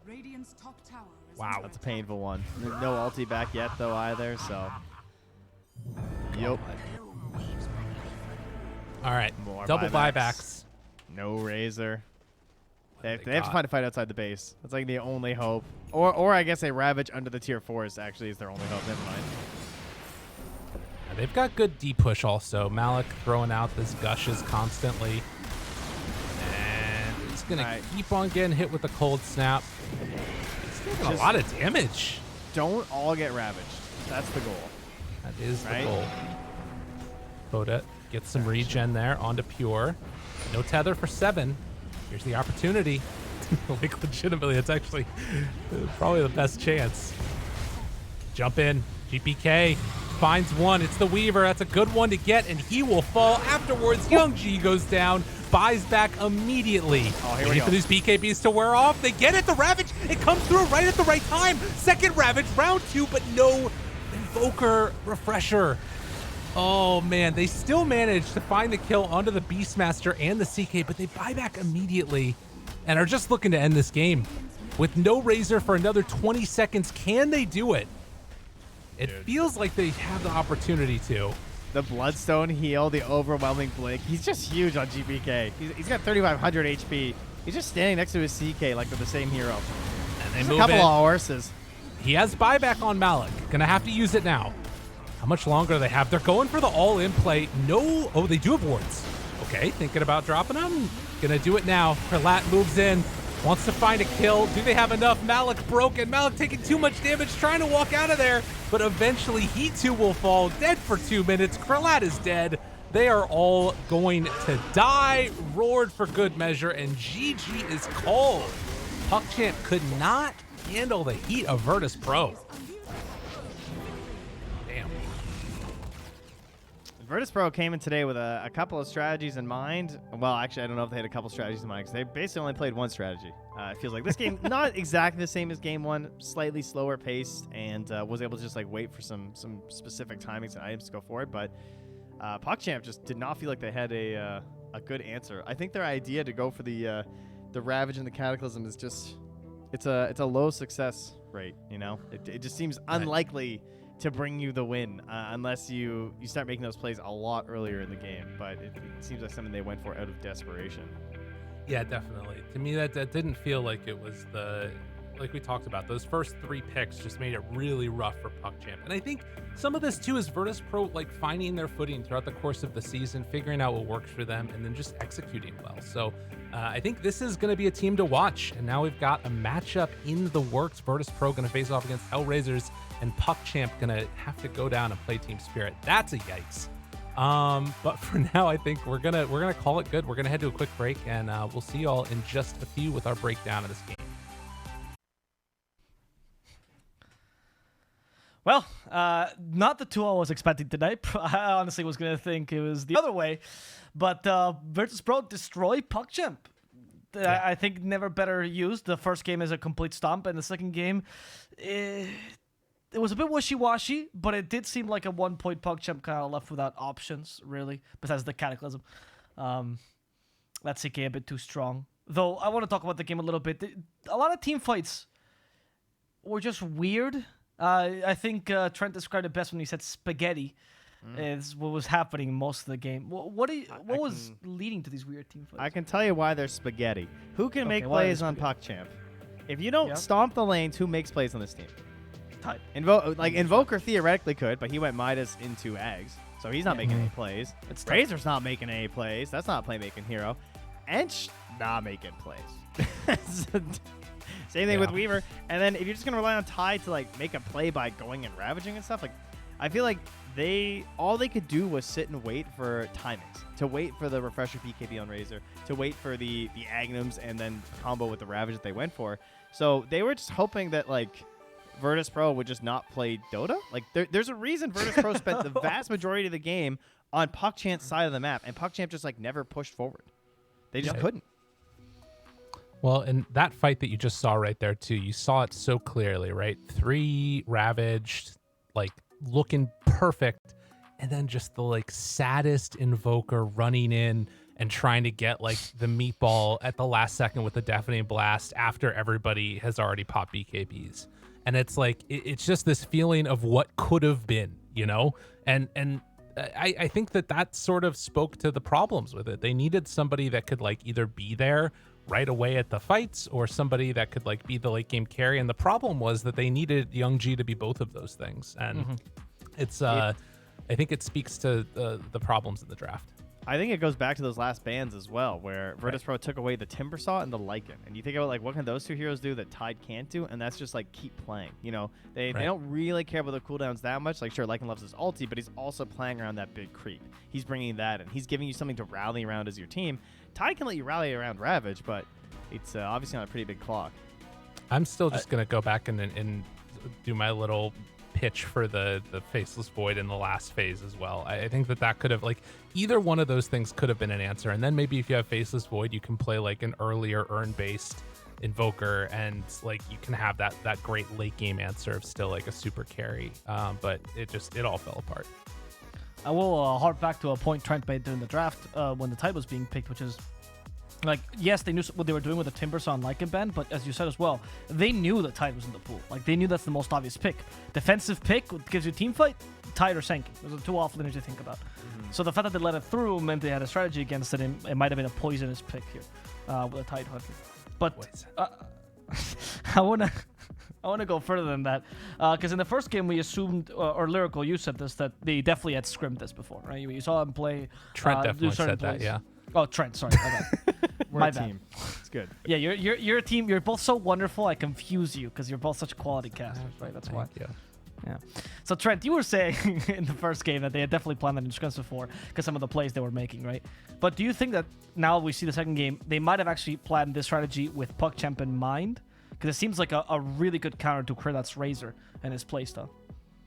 Radiant's top tower is Wow. under That's a attack. painful one. No ulti back yet though either. So. Yep. All right, More double buybacks. buybacks. No razor. They have to got? find a fight outside the base. That's like the only hope. Or I guess a Ravage under the tier 4s actually is their only hope. Never mind. They've got good D push also. Malik throwing out this gushes constantly. And it's going Alright. to keep on getting hit with the cold snap. It's taking a Just- lot of damage. Don't all get ravaged. That's the goal. That is the Right. goal. Boda gets some regen there onto Pure. No tether for 7. Here's the opportunity. Like, legitimately, it's actually probably the best chance. Jump in. GPK finds one. It's the Weaver. That's a good one to get, and he will fall afterwards. Young G goes down, buys back immediately. Oh, here we Waiting go. for these BKBs to wear off. They get it. The Ravage. It comes through right at the right time. Second Ravage, round 2, but no Invoker refresher. Oh, man. They still manage to find the kill onto the Beastmaster and the CK, but they buy back immediately and are just looking to end this game. With no Razor for another 20 seconds, can they do it? It feels like they have the opportunity to. The Bloodstone heal, the overwhelming blink. He's just huge on GPK. He's got 3,500 HP. He's just standing next to his CK like they're the same hero. And they There's a move couple in. of horses. He has buyback on Malik. Gonna have to use it now. How much longer do they have? They're going for the all-in play. No. Oh, they do have wards. Okay, thinking about dropping them. Gonna do it now. Perlat moves in. Wants to find a kill. Do they have enough? Malik broken. Malik taking too much damage, trying to walk out of there. But eventually, he too will fall. Dead for 2 minutes. Krallat is dead. They are all going to die. Roared for good measure, and GG is called. PuckChamp could not handle the heat of Virtus.pro. Damn. Virtus.pro came in today with a couple of strategies in mind. Well, actually, I don't know if they had a couple strategies in mind because they basically only played one strategy. It feels like this game not exactly the same as game 1, slightly slower paced, and was able to just like wait for some specific timings and items to go forward. But PuckChamp just did not feel like they had a good answer. I think their idea to go for the Ravage and the Cataclysm is just it's a low success rate. You know, it just seems unlikely to bring you the win unless you start making those plays a lot earlier in the game. But it seems like something they went for out of desperation. Yeah, definitely. To me, that didn't feel like it was like we talked about. Those first 3 picks just made it really rough for PuckChamp. And I think some of this too is Virtus.pro like finding their footing throughout the course of the season, figuring out what works for them, and then just executing well. So I think this is going to be a team to watch. And now we've got a matchup in the works. Virtus.pro going to face off against Hellraisers, and PuckChamp going to have to go down and play Team Spirit. That's a yikes. But for now, I think we're gonna call it good. We're gonna head to a quick break, and we'll see you all in just a few with our breakdown of this game. Well, not the 2 I was expecting tonight. I honestly was going to think it was the other way. But Virtus.pro destroyed PuckChamp. I think never better used. The first game is a complete stomp, and the second game, it was a bit wishy-washy, but it did seem like at one point PuckChamp kind of left without options, really, besides the Cataclysm. That CK a bit too strong. Though, I want to talk about the game a little bit. A lot of team fights were just weird. I think Trent described it best when he said spaghetti. Is what was happening most of the game. What was leading to these weird team fights? I can tell you why they're spaghetti. Who can make plays on PuckChamp? If you don't stomp the lanes, who makes plays on this team? Tide. Invoker theoretically could, but he went Midas into Eggs, so he's not making any plays. Razor's not making any plays. That's not a playmaking hero. Ench not making plays. Same thing with Weaver. And then if you're just gonna rely on Tide to like make a play by going and ravaging and stuff, like I feel like all they could do was sit and wait for timings, to wait for the refresher PKB on Razor, to wait for the Agnums and then combo with the Ravage that they went for. So they were just hoping that like Virtus.pro would just not play Dota. Like there's a reason Virtus.pro spent the vast majority of the game on PuckChamp's side of the map, and PuckChamp just like never pushed forward. They just couldn't. Well, and that fight that you just saw right there too, you saw it so clearly, right? 3 ravaged, like looking perfect, and then just the like saddest invoker running in and trying to get like the meatball at the last second with the deafening blast after everybody has already popped BKBs. And it's like it's just this feeling of what could have been, you know? And I think that sort of spoke to the problems with it. They needed somebody that could like either be there right away at the fights or somebody that could like be the late game carry. And the problem was that they needed Young G to be both of those things. And it's I think it speaks to the problems in the draft. I think it goes back to those last bans as well, where Virtus.pro took away the Timbersaw and the Lycan. And you think about like what can those 2 heroes do that Tide can't do, and that's just like keep playing. You know, they don't really care about the cooldowns that much. Like sure, Lycan loves his ulti, but he's also playing around that big creep. He's bringing that in. He's giving you something to rally around as your team. Tide can let you rally around Ravage, but it's obviously on a pretty big clock. I'm still just gonna go back and do my little pitch for the Faceless Void in the last phase as well. I think that could have like either one of those things could have been an answer. And then maybe if you have Faceless Void, you can play like an earlier urn-based Invoker, and like you can have that great late game answer of still like a super carry. But it all fell apart. I will harp back to a point Trent made during the draft when the Tide was being picked, which is like, yes, they knew what they were doing with the Timbersaw and Lycan ban, but as you said as well, they knew the Tide was in the pool. Like, they knew that's the most obvious pick. Defensive pick gives you team fight, Tide or Senki. Those are 2 off-laners to think about. So the fact that they let it through meant they had a strategy against it, and it might have been a poisonous pick here with a Tide Hunter. But I wanna go further than that, because in the first game we assumed, or Lyrical, you said this, that they definitely had scrimmed this before, right? You saw them play. Trent definitely said that, yeah. Oh, Trent, sorry. We're a team. It's good. Yeah, you're a team. You're both so wonderful. I confuse you because you're both such quality casters, right? That's why. Yeah. So Trent, you were saying in the first game that they had definitely planned that in Scrums before because some of the plays they were making, right? But do you think that now we see the second game, they might have actually planned this strategy with PuckChamp in mind? Because it seems like a really good counter to Krillat's Razor and his playstyle.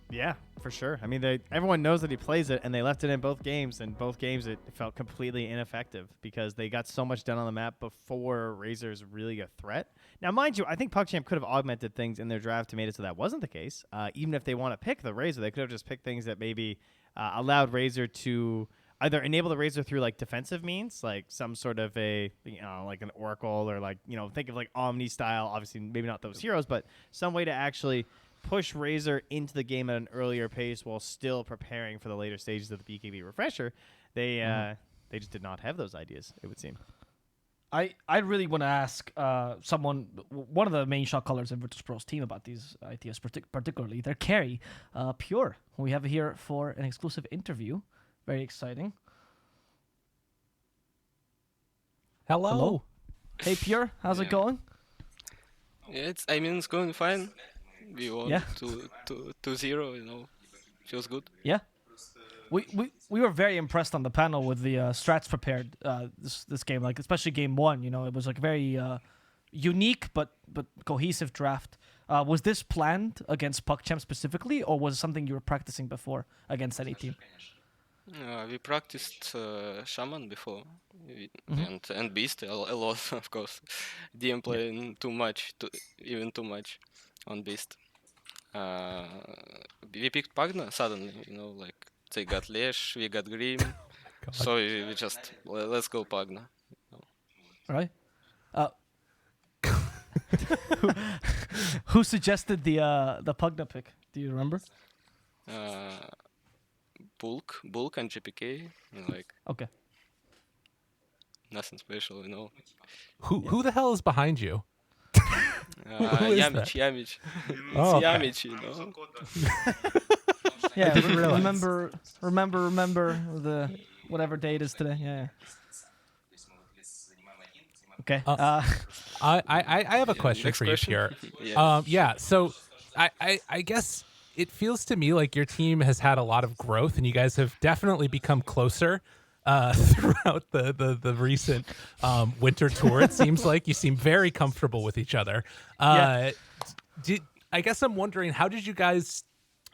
Yeah, for sure. I mean, everyone knows that he plays it, and they left it in both games, and both games it felt completely ineffective because they got so much done on the map before Razor's really a threat. Now, mind you, I think PuckChamp could have augmented things in their draft to make it so that wasn't the case. Even if they want to pick the Razor, they could have just picked things that maybe allowed Razor to either enable the Razor through like defensive means, like some sort of like an Oracle, or like, think of like Omni style, obviously maybe not those heroes, but some way to actually push Razor into the game at an earlier pace while still preparing for the later stages of the BKB refresher. They just did not have those ideas, it would seem. I really want to ask one of the main shot callers in Virtus.pro's team about these ITS, particularly their carry, Pure. We have here for an exclusive interview. Very exciting. Hello. Hey, Pure. How's it going? Yeah, it's going fine. We won Yeah. 2-0, feels good. Yeah. We were very impressed on the panel with the strats prepared this game, like especially game one. It was like very unique but cohesive draft. Was this planned against PuckChamp specifically, or was it something you were practicing before against any team? We practiced Shaman before, and Beast a lot, of course. Didn't play too much, even too much on Beast. We picked Pagna suddenly, like they got Lesh, we got Grim, so we just let's go Pagna. Right. Who suggested the Pugna pick? Do you remember? Bulk and GPK, like Okay. nothing special, Who the hell is behind you? Who is that? Yamich. Oh, It's okay. Yamich, Yeah. didn't realize. Remember the whatever day it is today. Yeah. Okay. I have a question Next for you, question? Pierre. Yeah. Yeah. So I guess it feels to me like your team has had a lot of growth, and you guys have definitely become closer throughout the recent winter tour. It seems like you seem very comfortable with each other. I guess I'm wondering, how did you guys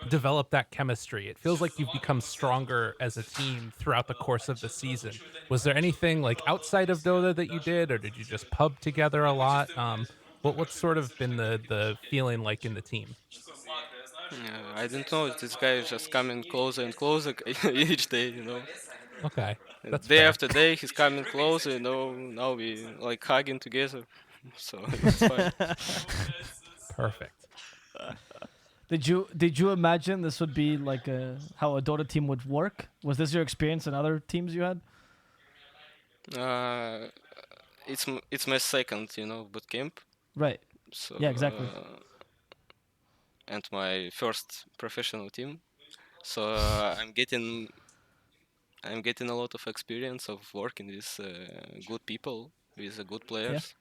develop that chemistry? It feels like you've become stronger as a team throughout the course of the season. Was there anything like outside of Dota that you did, or did you just pub together a lot? What's sort of been the feeling like in the team? I don't know. This guy is just coming closer and closer each day, Okay, that's Day fair. after day, he's coming closer, Now we like hugging together, so it's fine. Perfect. Did you imagine this would be like how a Dota team would work? Was this your experience in other teams you had? It's my second, boot camp. Right. So Yeah, exactly. And my first professional team. So I'm getting a lot of experience of working with good people, with good players,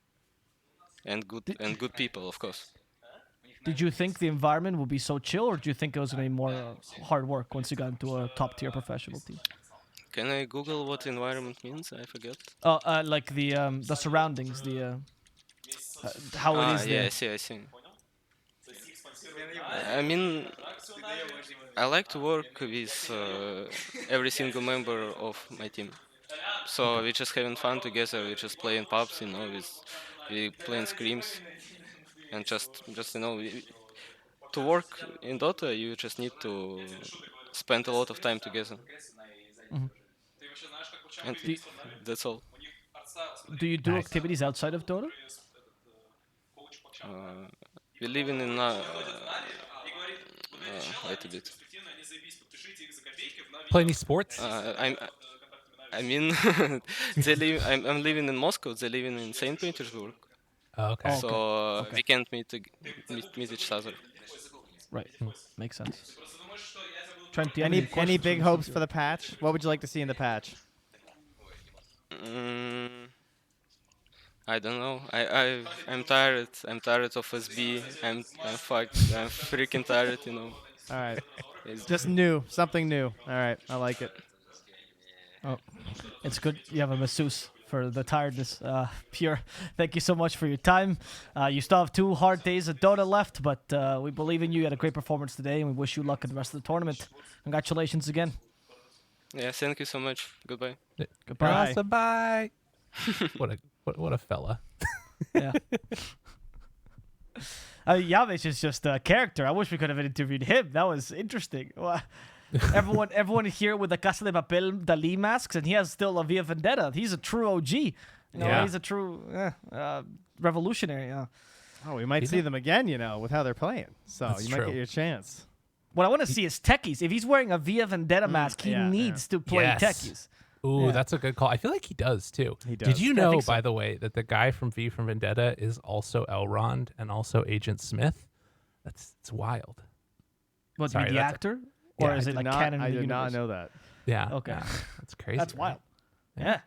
and good people, of course. Did you think the environment would be so chill, or do you think it was going to be more hard work once you got into a top tier professional team? Can I Google what environment means? I forget. Oh, like the surroundings, how it is Yeah, there. I see. I mean, I like to work with every single member of my team. So we're just having fun together. We're just playing pubs, we playing scrims, and just to work in Dota, you just need to spend a lot of time together. And that's all. Do you do Nice. activities outside of Dota? We're living in wait a bit. Play any sports? I mean, I'm living in Moscow. They're living in Saint Petersburg, Oh, okay. Oh. so we can't meet each other. Right. Makes sense. Trent, do you have Any questions big for hopes Mr. for the patch? What would you like to see in the patch? I don't know. I'm tired. I'm tired of SB. I'm fucked. I'm freaking tired. All right, It's just new, something new. All right, I like it. Oh, it's good you have a masseuse for the tiredness. Pure, thank you so much for your time. You still have 2 hard days of Dota left, but we believe in you. You had a great performance today, and we wish you luck in the rest of the tournament. Congratulations again. Yeah. Thank you so much. Goodbye. Goodbye. Bye. What a fella. Yeah. Yavich is just a character. I wish we could have interviewed him. That was interesting. Everyone here with the Casa de Papel Dali masks, and he has still a Via Vendetta. He's a true OG. Yeah. He's a true revolutionary. Oh, we might see them again, with how they're playing. So That's you might true. get your chance. What I want to see is techies. If he's wearing a Via Vendetta mask, he yeah, needs to play Yes. techies. Ooh, Yeah. that's a good call. I feel like he does too. He Did does. you Yeah, I know, think so. by the way, that the guy from V from Vendetta is also Elrond and also Agent Smith? It's wild. What, Sorry, the that's- actor? Or Yeah, is it like canon in I the did universe? not know that. Yeah. Okay. yeah, that's crazy. That's right? wild. Yeah.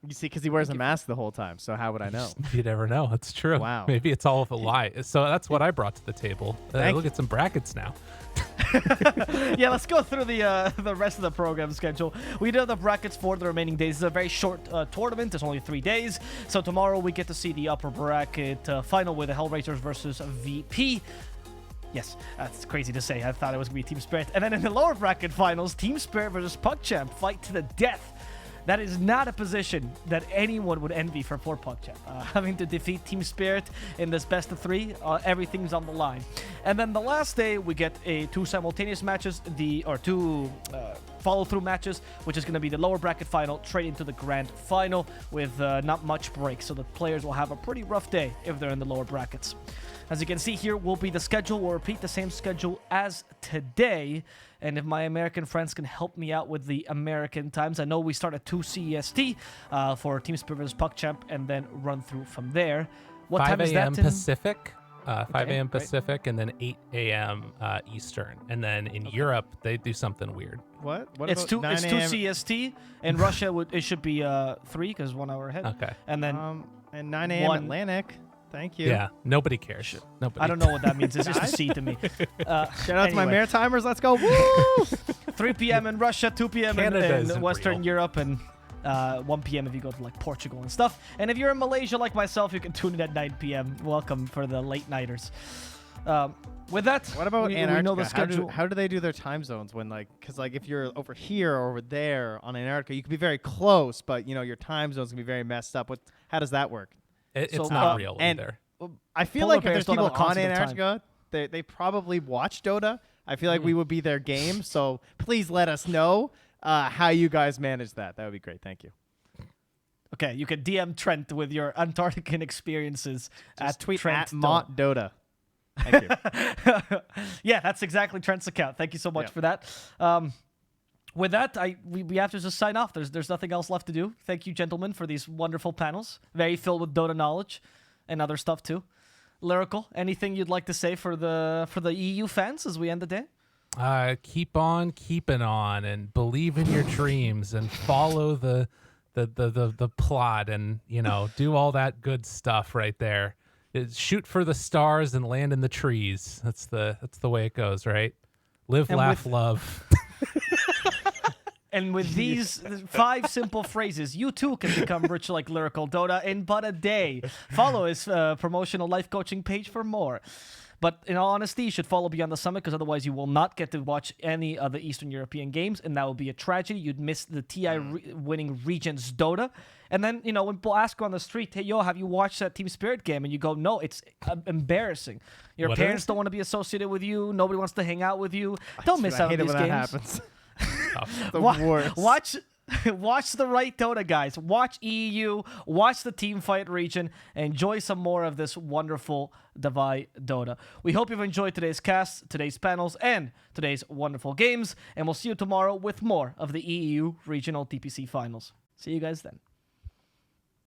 You see, because he wears a mask the whole time, so how would I know? You never know. That's true. Wow. Maybe it's all of a lie. So that's what I brought to the table. Thank Look at some brackets now. Yeah, let's go through the rest of the program schedule. We do have the brackets for the remaining days. It's a very short tournament. It's only 3 days. So tomorrow we get to see the upper bracket final with the Hellraisers versus VP. Yes, that's crazy to say. I thought it was going to be Team Spirit. And then in the lower bracket finals, Team Spirit versus PuckChamp fight to the death. That is not a position that anyone would envy for poor PuckChamp. Having to defeat Team Spirit in this best of 3, everything's on the line. And then the last day, we get 2 simultaneous matches, two follow-through matches, which is going to be the lower bracket final straight into the grand final with not much break. So the players will have a pretty rough day if they're in the lower brackets. As you can see here will be the schedule. We'll repeat the same schedule as today. And if my American friends can help me out with the American times, I know we start at 2 CEST for Team Spirit vs. PuckChamp and then run through from there. What 5 time is that? a.m. Pacific. 5 Okay, a.m. great. Pacific, and then 8 a.m. Eastern. And then in Europe, they do something weird. What? It's about 9 2 a.m.? CEST. In Russia, it should be 3 because 1 hour ahead. Okay. And then And 9 a.m. 1 Atlantic. Thank you. Yeah, nobody cares. Nobody. I don't know what that means. It's just a C to me. Shout out to my Anyway. Maritimers. Let's go. Woo! 3 p.m. in Russia, 2 p.m. Canada in isn't Western real. Europe, and 1 p.m. if you go to like Portugal and stuff. And if you're in Malaysia like myself, you can tune in at 9 p.m. Welcome for the late nighters. With that, What about we Antarctica? know the schedule. How do they do their time zones when because if you're over here or over there on Antarctica, you can be very close, but your time zones can be very messed up. How does that work? It's So, not real and- either. I feel Polar like if bears there's don't people have a on concept of time. Antarctica, they probably watch Dota. I feel like we would be their game. So please let us know how you guys manage that. That would be great. Thank you. Okay, you can DM Trent with your Antarctican experiences Just tweet Trent at Mott Dota. Thank you. Yeah, that's exactly Trent's account. Thank you so much Yeah. for that. With that, we have to just sign off. There's nothing else left to do. Thank you, gentlemen, for these wonderful panels. Very filled with Dota knowledge and other stuff too. Lyrical, anything you'd like to say for the EU fans as we end the day? Keep on keeping on, and believe in your dreams, and follow the plot, and do all that good stuff right there. Shoot for the stars and land in the trees. That's the way it goes, right? Live, And laugh, with- love. And with these 5 simple phrases, you too can become rich like Lyrical Dota in but a day. Follow his promotional life coaching page for more. But in all honesty, you should follow Beyond the Summit because otherwise you will not get to watch any of the Eastern European games, and that would be a tragedy. You'd miss the TI winning region's Dota. And then, when people ask you on the street, hey, yo, have you watched that Team Spirit game? And you go, no, it's embarrassing. Your What parents is it? don't want to be associated with you. Nobody wants to hang out with you. Don't miss I out on hate it these when games. that happens. Oh. The Wa- worst. Watch the right Dota, guys. Watch EEU. Watch the team fight region. Enjoy some more of this wonderful Divide Dota. We hope you've enjoyed today's cast, today's panels, and today's wonderful games. And we'll see you tomorrow with more of the EEU Regional DPC Finals. See you guys then.